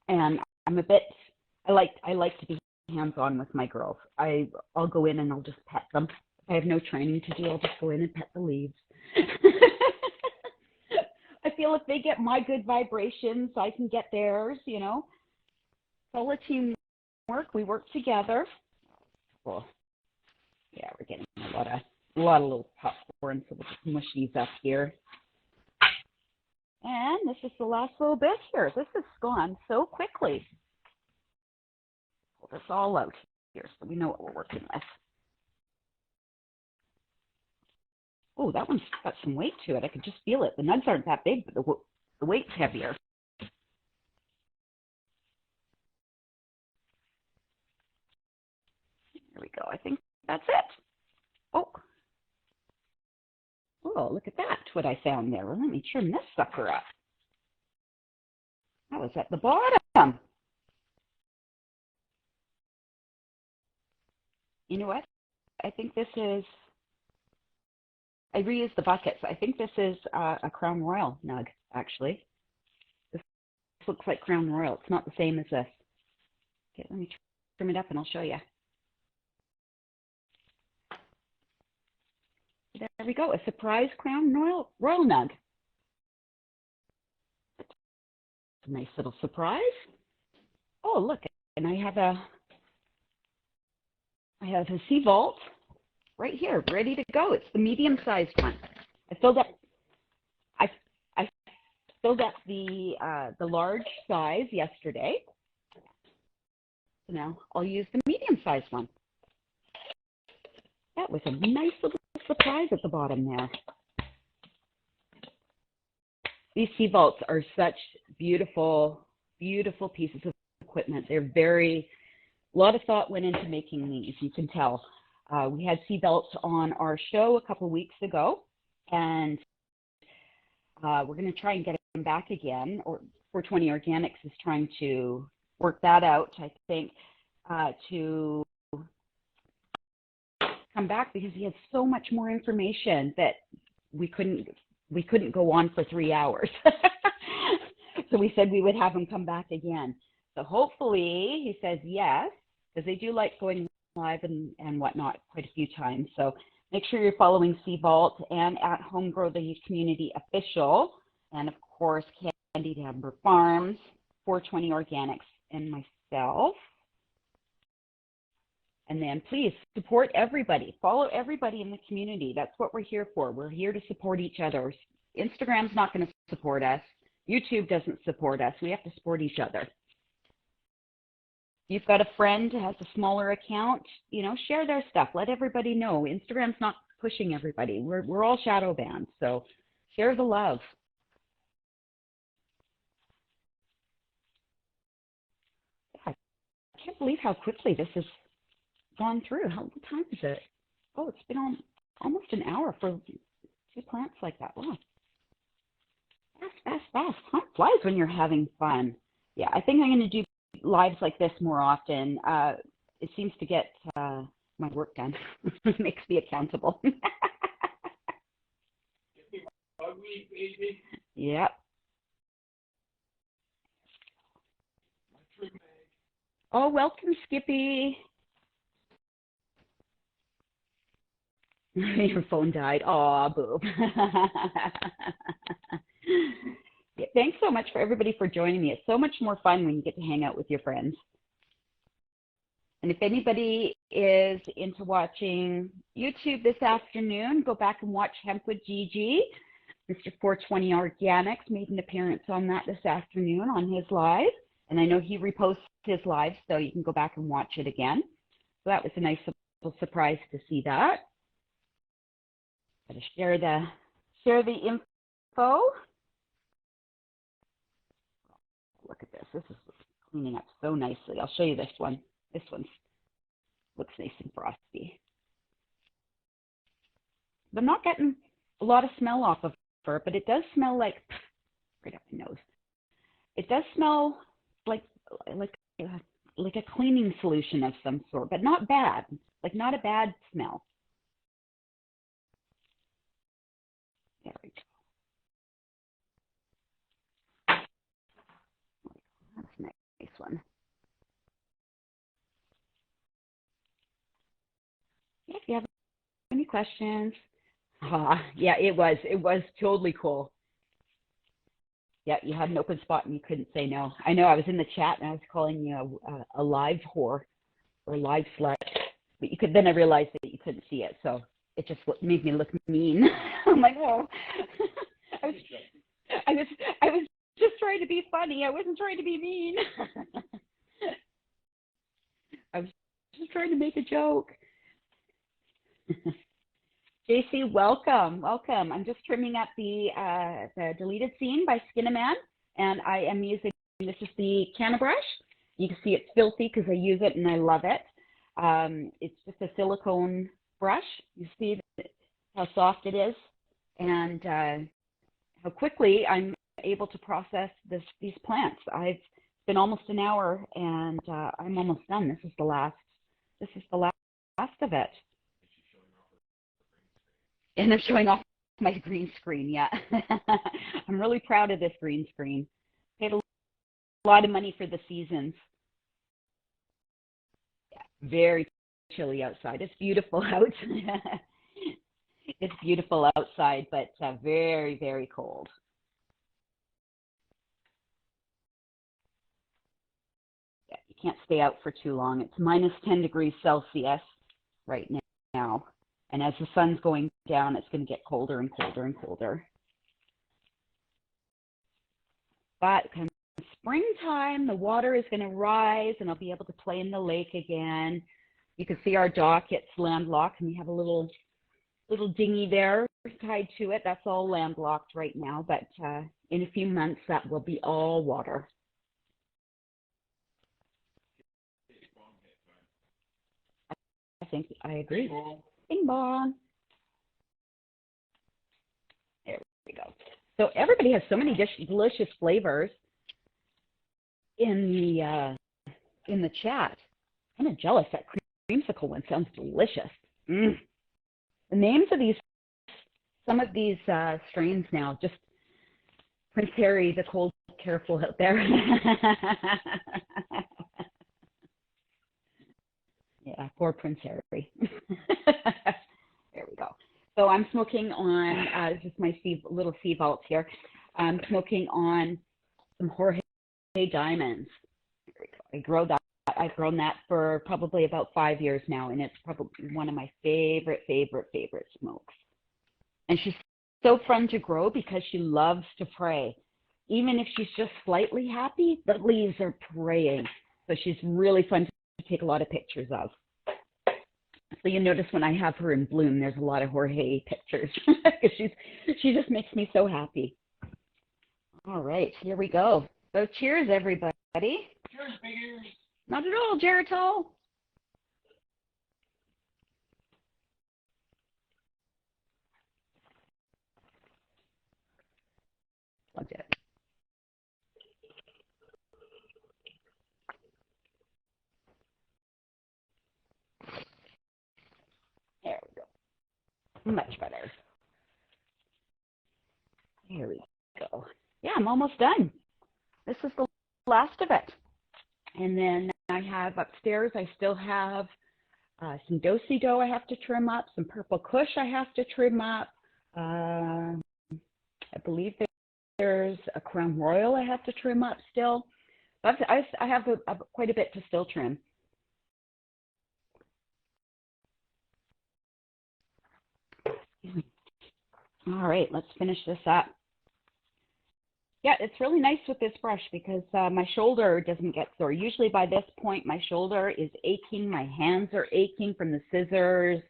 And I like to be hands-on with my girls. I'll go in and I'll just pet them. If I have no training to do, I'll just go in and pet the leaves. I feel if they get my good vibrations, I can get theirs, you know. It's all a teamwork. We work together. Cool. Yeah, we're getting a lot of little popcorn, so we'll just mush these up here. And this is the last little bit here. This has gone so quickly. Pull this all out here so we know what we're working with. Oh, that one's got some weight to it. I can just feel it. The nugs aren't that big, but the weight's heavier. There we go. I think that's it. Oh, look at that, what I found there. Well, let me trim this sucker up. That was at the bottom. You know what? I think this is, I reused the buckets. I think this is a Crown Royal nug, actually. This looks like Crown Royal. It's not the same as this. Okay, let me trim it up and I'll show you. There we go, a surprise Crown Royal mug. A nice little surprise. Oh, look, and I have a Sea Vault right here, ready to go. It's the medium-sized one. I filled up the large size yesterday. So now I'll use the medium-sized one. That was a nice little surprise at the bottom there. These Sea Vaults are such beautiful, beautiful pieces of equipment. They're a lot of thought went into making these, you can tell. We had Sea Vaults on our show a couple weeks ago, and we're going to try and get them back again. Or 420 Organics is trying to work that out, I think, to come back, because he had so much more information that we couldn't go on for 3 hours. So we said we would have him come back again. So hopefully he says yes, because they do like going live and whatnot quite a few times. So make sure you're following Sea Vault and at Home Grow the Community Official, and of course Candied Amber Farms, 420 Organics, and myself. And then please support everybody. Follow everybody in the community. That's what we're here for. We're here to support each other. Instagram's not going to support us. YouTube doesn't support us. We have to support each other. If you've got a friend who has a smaller account, share their stuff. Let everybody know. Instagram's not pushing everybody. We're all shadow banned. So share the love. I can't believe how quickly this has gone through. What time is it? Oh, it's been almost an hour for 2 plants like that. Wow. Fast. Time flies when you're having fun. Yeah, I think I'm going to do lives like this more often. It seems to get my work done. It makes me accountable. Yep. Oh, welcome, Skippy. Your phone died. Aw, boo. Yeah, thanks so much for everybody for joining me. It's so much more fun when you get to hang out with your friends. And if anybody is into watching YouTube this afternoon, go back and watch Hemp with Gigi. Mr. 420 Organics made an appearance on that this afternoon on his live. And I know he reposts his live, so you can go back and watch it again. So that was a nice little surprise to see that. Got to share the info. Look at this. This is cleaning up so nicely. I'll show you this one. This one looks nice and frosty. I'm not getting a lot of smell off of her, but it does smell like, right up my nose. It does smell like a cleaning solution of some sort, but not bad. Like not a bad smell. There we go. That's a nice one. Yeah, if you have any questions. Yeah, it was totally cool. Yeah, you had an open spot and you couldn't say no. I know, I was in the chat and I was calling you a live whore or live slut, but then I realized that you couldn't see it, so it just made me look mean. I'm like, oh. I was just trying to be funny. I wasn't trying to be mean. I was just trying to make a joke. JC, welcome. I'm just trimming up the Deleted Scene by Skinaman, and I am using, this is the Canna brush. You can see it's filthy because I use it and I love it. It's just a silicone brush. You see how soft it is and how quickly I'm able to process these plants. It's been almost an hour and I'm almost done. This is the last of it. And I'm showing off my green screen, yeah. I'm really proud of this green screen. Paid a lot of money for the seasons. Yeah, very chilly outside. It's beautiful out. It's beautiful outside, but very, very cold. Yeah, you can't stay out for too long. It's minus 10 degrees Celsius right now. And as the sun's going down, it's going to get colder and colder and colder. But come springtime, the water is going to rise and I'll be able to play in the lake again. You can see our dock, it's landlocked, and we have a little dinghy there tied to it. That's all landlocked right now, but in a few months that will be all water. I think I agree. Bing bong. There we go. So everybody has so many delicious flavors in the chat. I'm kind of jealous. That creamsicle one sounds delicious. The names of some of these strains now, just Prince Harry, the cold, careful out there. Yeah, poor Prince Harry. There we go. So I'm smoking on, this is my little sea vault here. I'm smoking on some Jorge Diamonds. There we go. I've grown that for probably about 5 years now, and it's probably one of my favorite smokes. And she's so fun to grow because she loves to pray. Even if she's just slightly happy, the leaves are praying. So she's really fun to take a lot of pictures of. So you notice when I have her in bloom, there's a lot of Jorge pictures because she just makes me so happy. All right, here we go. So cheers, everybody. Cheers, big ears. Not at all, Geritol. Plugged it. There we go. Much better. Here we go. Yeah, I'm almost done. This is the last of it. And then I have upstairs, I still have some Do-Si-Do I have to trim up, some Purple Kush I have to trim up. I believe there's a Crown Royal I have to trim up still. I have quite a bit to still trim. All right, let's finish this up. Yeah, it's really nice with this brush because my shoulder doesn't get sore. Usually by this point, my shoulder is aching, my hands are aching from the scissors,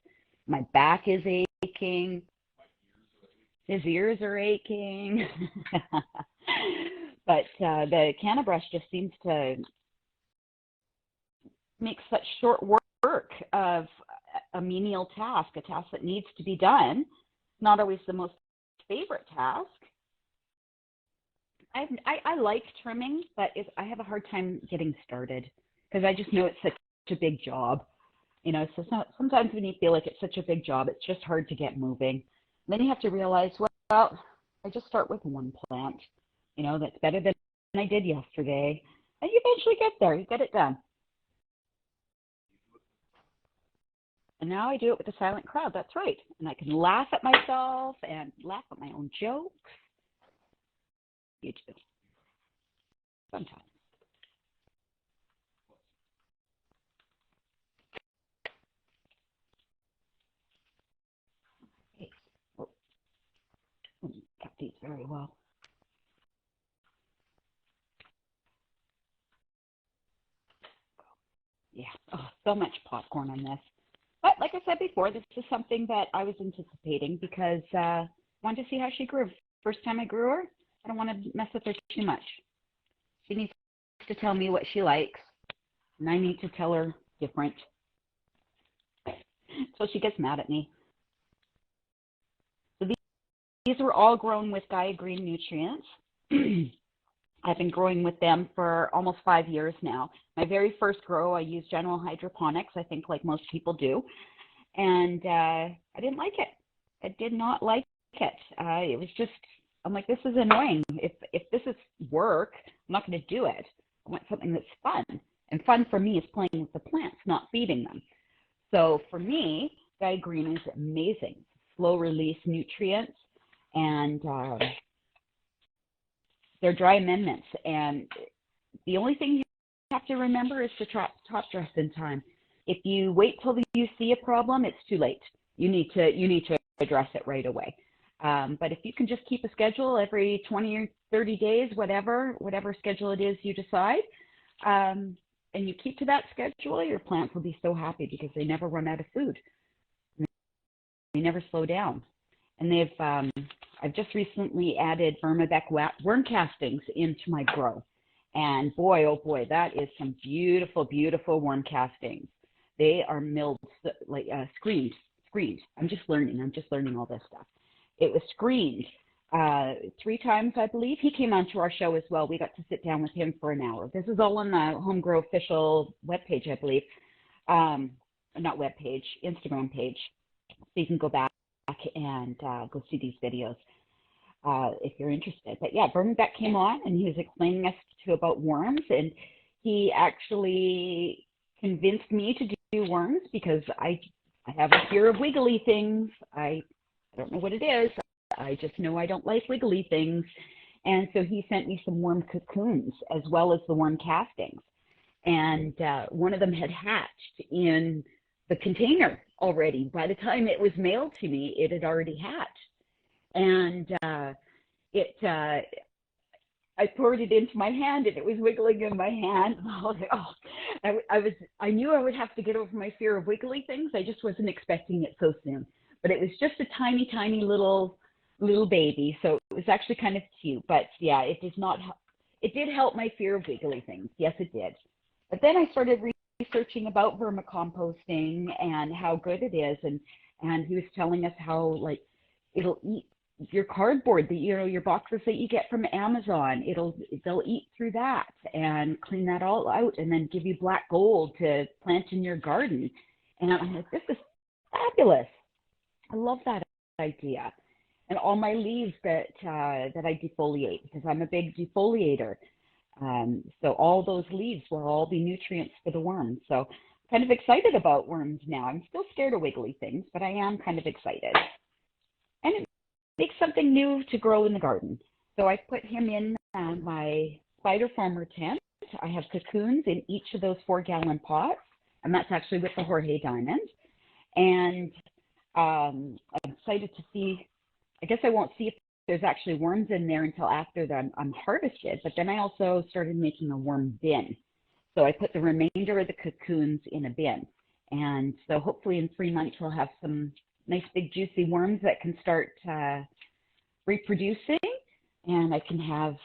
my back is aching, his ears are aching. But the Canna brush just seems to make such short work of a menial task, a task that needs to be done. Not always the most favorite task. I like trimming, but I have a hard time getting started because I just know it's such a big job. You know, so sometimes when you feel like it's such a big job, it's just hard to get moving. And then you have to realize, well, I just start with one plant. You know, that's better than I did yesterday. And you eventually get there. You get it done. And now I do it with a silent crowd. That's right. And I can laugh at myself and laugh at my own jokes. You do. Sometimes. Okay. Oh. Got these very well. Yeah. Oh, so much popcorn on this. But like I said before, this is something that I was anticipating because I wanted to see how she grew. First time I grew her, I don't want to mess with her too much. She needs to tell me what she likes, and I need to tell her different. So she gets mad at me. So these were all grown with Gaia Green nutrients. I've been growing with them for almost 5 years now. My very first grow, I used General Hydroponics, I think like most people do. And I didn't like it. I did not like it. It was just, I'm like, this is annoying. If this is work, I'm not going to do it. I want something that's fun. And fun for me is playing with the plants, not feeding them. So for me, Gaia Green is amazing. Slow release nutrients, and they're dry amendments. And the only thing you have to remember is to top dress in time. If you wait till you see a problem, it's too late. You need to address it right away. But if you can just keep a schedule every 20 or 30 days, whatever schedule it is you decide, and you keep to that schedule, your plants will be so happy because they never run out of food. They never slow down. And I've just recently added Vermabec worm castings into my grow. And boy, oh boy, that is some beautiful, beautiful worm castings. They are milled, like screened. I'm just learning all this stuff. It was screened 3 times, I believe. He came onto our show as well. We got to sit down with him for an hour. This is all on the Home Grow official webpage, I believe. Not webpage, Instagram page. So you can go back and go see these videos if you're interested. But yeah, Vermabec came on and he was explaining us about worms, and he actually convinced me to do worms because I have a fear of wiggly things. I don't know what it is. I just know I don't like wiggly things. And so he sent me some worm cocoons as well as the worm castings. And one of them had hatched in the container already. By the time it was mailed to me, it had already hatched. And I poured it into my hand, and it was wiggling in my hand. I knew I would have to get over my fear of wiggly things. I just wasn't expecting it so soon. But it was just a tiny, tiny little baby, so it was actually kind of cute. But yeah, it did help my fear of wiggly things. Yes, it did. But then I started researching about vermicomposting and how good it is, and he was telling us how like it'll eat your cardboard, your boxes that you get from Amazon. They'll eat through that and clean that all out, and then give you black gold to plant in your garden. And I'm like, this is fabulous. I love that idea. And all my leaves that I defoliate, because I'm a big defoliator. So all those leaves will all be nutrients for the worms. So I'm kind of excited about worms now. I'm still scared of wiggly things, but I am kind of excited. And it makes something new to grow in the garden. So I put him in my spider farmer tent. I have cocoons in each of those 4-gallon pots, and that's actually with the Jorge Diamond. And I'm excited to see. I guess I won't see if there's actually worms in there until after I'm harvested, but then I also started making a worm bin. So I put the remainder of the cocoons in a bin. And so hopefully in 3 months we'll have some nice big juicy worms that can start reproducing, and I can have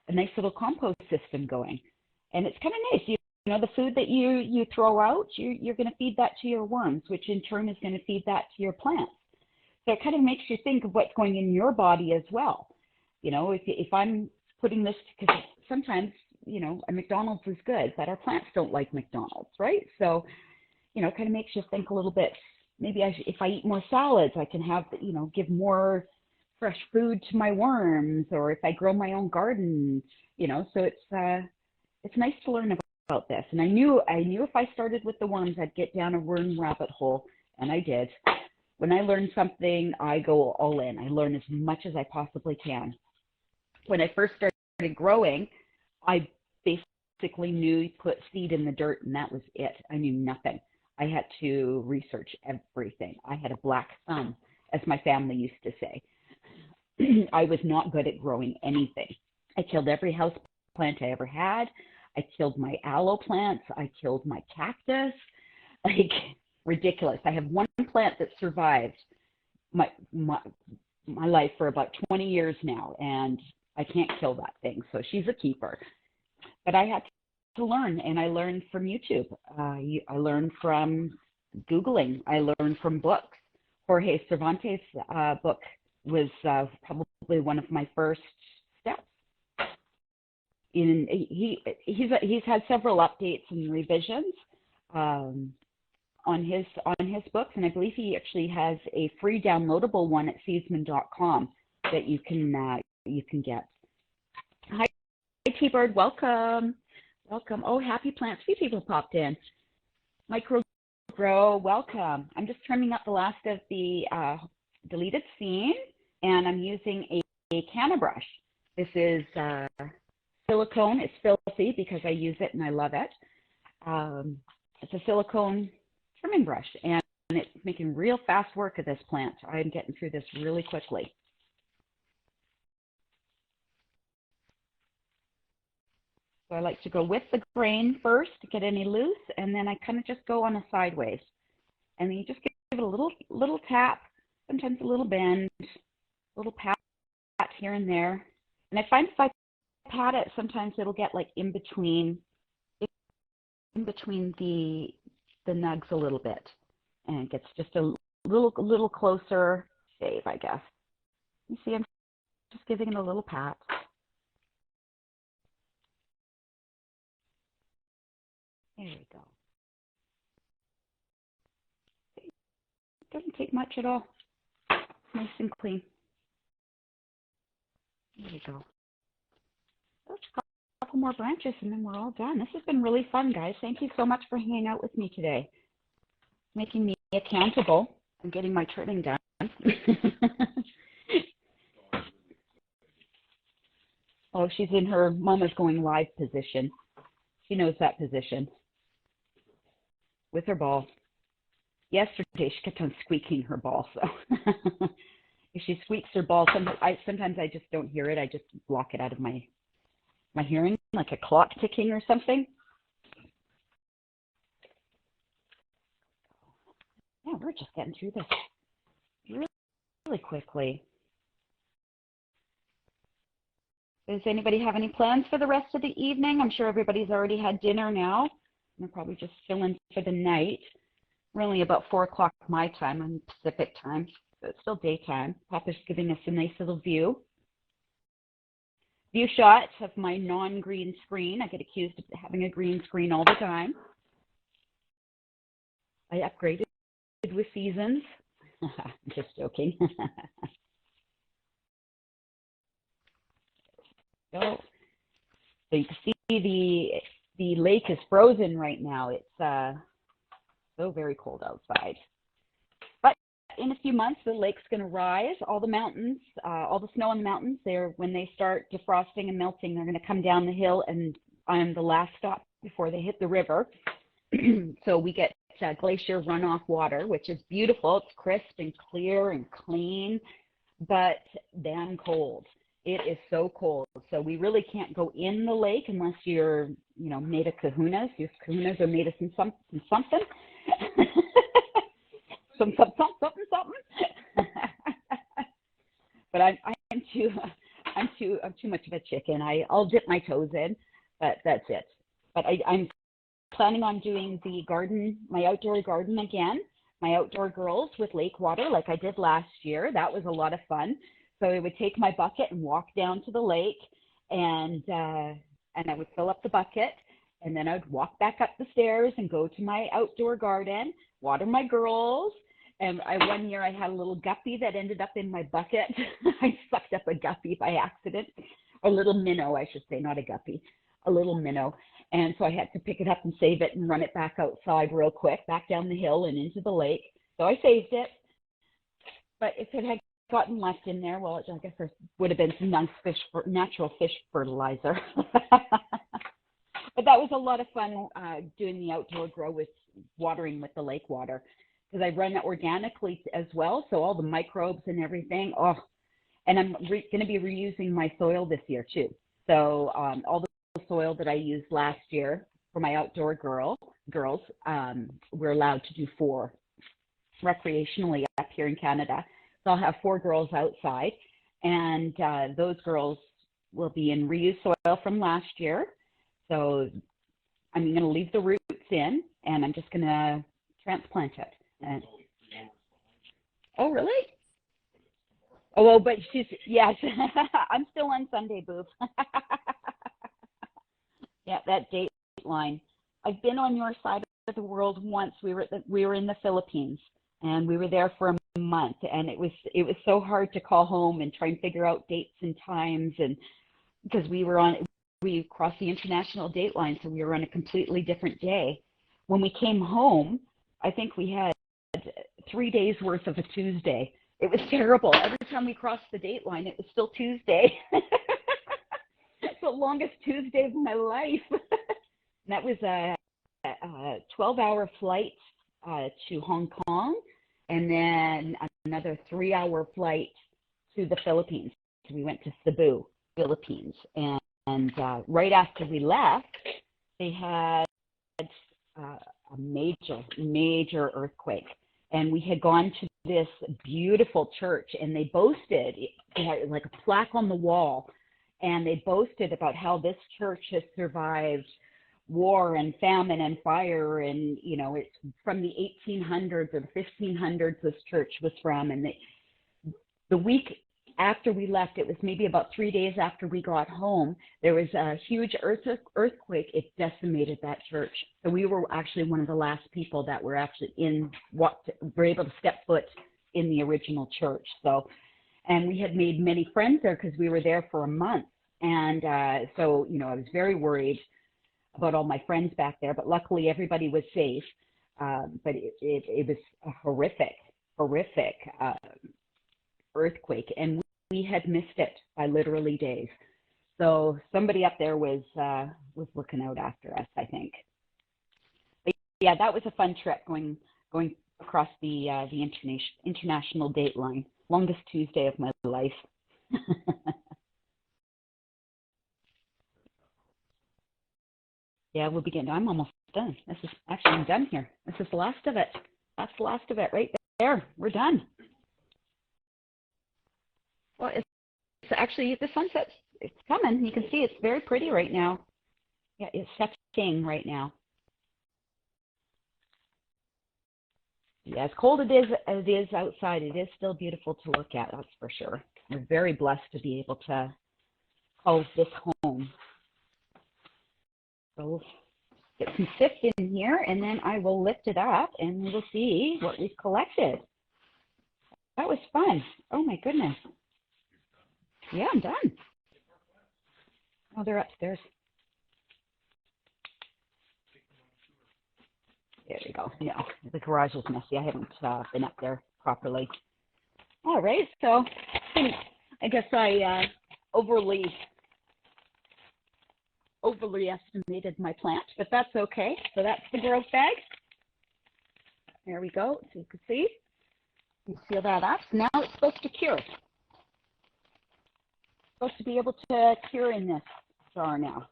a nice little compost system going. And it's kind of nice. You know, the food that you throw out, you're going to feed that to your worms, which in turn is going to feed that to your plants. So it kind of makes you think of what's going in your body as well. You know, if I'm putting this, because sometimes, you know, a McDonald's is good, but our plants don't like McDonald's, right? So, you know, it kind of makes you think a little bit, maybe if I eat more salads, I can have, you know, give more fresh food to my worms, or if I grow my own garden, you know, so it's nice to learn about this. And I knew if I started with the worms, I'd get down a worm rabbit hole, and I did. When I learn something, I go all in. I learn as much as I possibly can. When I first started growing, I basically knew you put seed in the dirt and that was it. I knew nothing. I had to research everything. I had a black thumb, as my family used to say. I was not good at growing anything. I killed every house plant I ever had. I killed my aloe plants. I killed my cactus. Like, ridiculous. I have one plant that survived my life for about 20 years now, and I can't kill that thing, so she's a keeper. But I had to learn, and I learned from YouTube. I learned from Googling. I learned from books. Jorge Cervantes' book was probably one of my first steps. He's had several updates and revisions on his books, and I believe he actually has a free downloadable one at seedsman.com that you can get. Hi, T-Bird, welcome. Welcome. Oh, Happy Plants. A few people popped in. Micro Grow, welcome. I'm just trimming up the last of the deleted scene, and I'm using a canna brush. This is silicone. It's filthy because I use it and I love it. It's a silicone trimming brush, and it's making real fast work of this plant. I'm getting through this really quickly. So I like to go with the grain first to get any loose, and then I kind of just go on a sideways. And then you just give it a little tap, sometimes a little bend, a little pat here and there. And I find if I pat it, sometimes it'll get like in between the nugs a little bit, and it gets just a little closer shave, I guess. You see, I'm just giving it a little pat. There we go. It doesn't take much at all. Nice and clean. There we go. Let's a couple more branches and then we're all done. This has been really fun, guys. Thank you so much for hanging out with me today. Making me accountable and getting my trimming done. Oh, she's in her Mama's Going Live position. She knows that position. With her ball. Yesterday, she kept on squeaking her ball. So if she squeaks her ball, sometimes I just don't hear it. I just block it out of my hearing, like a clock ticking or something. Yeah, we're just getting through this really quickly. Does anybody have any plans for the rest of the evening? I'm sure everybody's already had dinner now. They're probably just chilling for the night. We're only about 4 o'clock my time on Pacific time, so it's still daytime. Papa's giving us a nice little view shot of my non-green screen. I get accused of having a green screen all the time. I upgraded with Seasons. Just joking. So you can see the lake is frozen right now. It's so very cold outside. But in a few months, the lake's going to rise. All the mountains, all the snow on the mountains, when they start defrosting and melting, they're going to come down the hill, and I'm the last stop before they hit the river. So we get glacier runoff water, which is beautiful. It's crisp and clear and clean, but damn cold. It is so cold. So we really can't go in the lake unless you're, made of kahunas. Your kahunas are made of something. something. But I'm too much of a chicken. I'll dip my toes in, but that's it. But I'm planning on doing the garden, my outdoor garden again, my outdoor girls with lake water like I did last year. That was a lot of fun. So I would take my bucket and walk down to the lake, and I would fill up the bucket, and then I'd walk back up the stairs and go to my outdoor garden, water my girls. And one year I had a little guppy that ended up in my bucket. I sucked up a guppy by accident, a little minnow, I should say, not a guppy, a little minnow. And so I had to pick it up and save it and run it back outside real quick, back down the hill and into the lake. So I saved it. But if it had gotten left in there, well, I guess there would have been some nice natural fish fertilizer. But that was a lot of fun doing the outdoor grow with watering with the lake water, because I run it organically as well, so all the microbes and everything. Oh, and I'm going to be reusing my soil this year too. So all the soil that I used last year for my outdoor girls, we're allowed to do 4 recreationally up here in Canada. So I'll have 4 girls outside, and those girls will be in reused soil from last year. So I'm going to leave the roots in, and I'm just going to transplant it. And, oh, really? Oh, well, but yes, I'm still on Sunday, boob. Yeah, that date line. I've been on your side of the world once. We were in the Philippines, and we were there for a month, and it was so hard to call home and try and figure out dates and times, and because we were we crossed the international date line, so we were on a completely different day. When we came home, I think we had 3 days worth of a Tuesday. It was terrible. Every time we crossed the date line, it was still Tuesday. It's the longest Tuesday of my life. And that was a 12-hour flight to Hong Kong, and then another 3-hour flight to the Philippines. So we went to Cebu, Philippines. And right after we left, they had a major earthquake. And we had gone to this beautiful church, and they boasted, they had like a plaque on the wall, and they boasted about how this church has survived war and famine and fire, and you know, it's from the 1800s or the 1500s this church was from. And the week after we left, it was maybe about 3 days after we got home, there was a huge earthquake. It decimated that church. So we were actually one of the last people that were actually were able to step foot in the original church. So, and we had made many friends there because we were there for a month. And so, you know, I was very worried about all my friends back there, but luckily everybody was safe. But it was a horrific earthquake, and we had missed it by literally days. So somebody up there was looking out after us, I think. But yeah, that was a fun trip going across the international date line. Longest Tuesday of my life. Yeah, we'll begin. I'm almost done. I'm done here. This is the last of it. That's the last of it right there. We're done. Well, it's actually, the sunset's, it's coming. You can see it's very pretty right now. Yeah, it's setting right now. Yeah, as cold as it is outside, it is still beautiful to look at, that's for sure. We're very blessed to be able to call this home. So we'll get some sift in here, and then I will lift it up, and we'll see what we've collected. That was fun. Oh my goodness. Yeah, I'm done. Oh, they're upstairs. There we go. Yeah, the garage is messy. I haven't been up there properly. All right, so I guess I overly estimated my plant, but that's okay. So that's the growth bag. There we go, so you can see. You seal that up. So now it's supposed to cure. It's supposed to be able to cure in this jar now.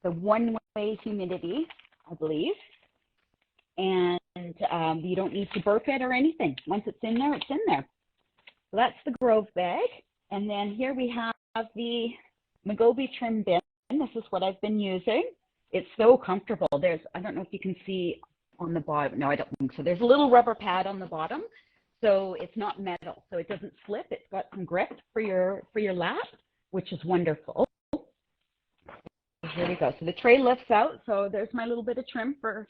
The one-way humidity, I believe. And you don't need to burp it or anything. Once it's in there, it's in there. So that's the grove bag. And then here we have the Migobi trim bin. This is what I've been using. It's so comfortable. I don't know if you can see on the bottom. No, I don't think so. There's a little rubber pad on the bottom, so it's not metal, so it doesn't slip. It's got some grip for your lap, which is wonderful. Here we go. So the tray lifts out. So there's my little bit of trim for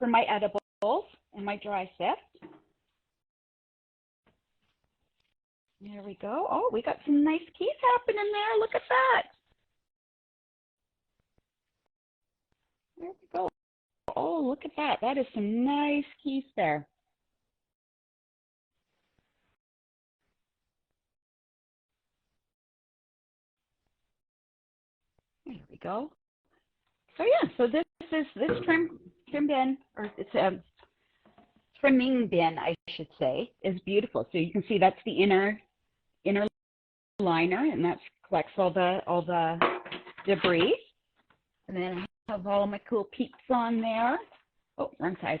my edibles and my dry sift. There we go. Oh, we got some nice keys happening there. Look at that. There we go. Oh, look at that. That is some nice keys there. There we go. So yeah, so this trim bin, or it's a trimming bin, I should say, is beautiful. So you can see that's the inner liner, and that collects all the debris. And then I have all of my cool peeps on there. Oh, wrong side.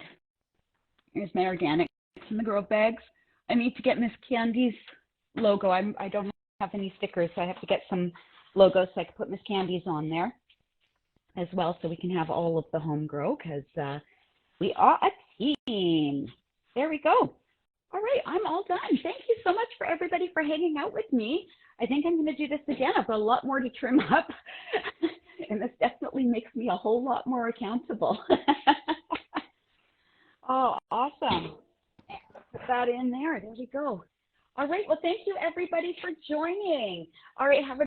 Here's my organics and the grove bags. I need to get Miss Candy's logo. I don't have any stickers, so I have to get some logos so I can put Miss Candy's on there as well, so we can have all of the home grow, because we are a team. There we go. All right, I'm all done. Thank you so much for everybody for hanging out with me. I think I'm going to do this again. I've got a lot more to trim up, and this definitely makes me a whole lot more accountable. Oh, awesome. Put that in there. There we go. All right, well, thank you, everybody, for joining. All right, have a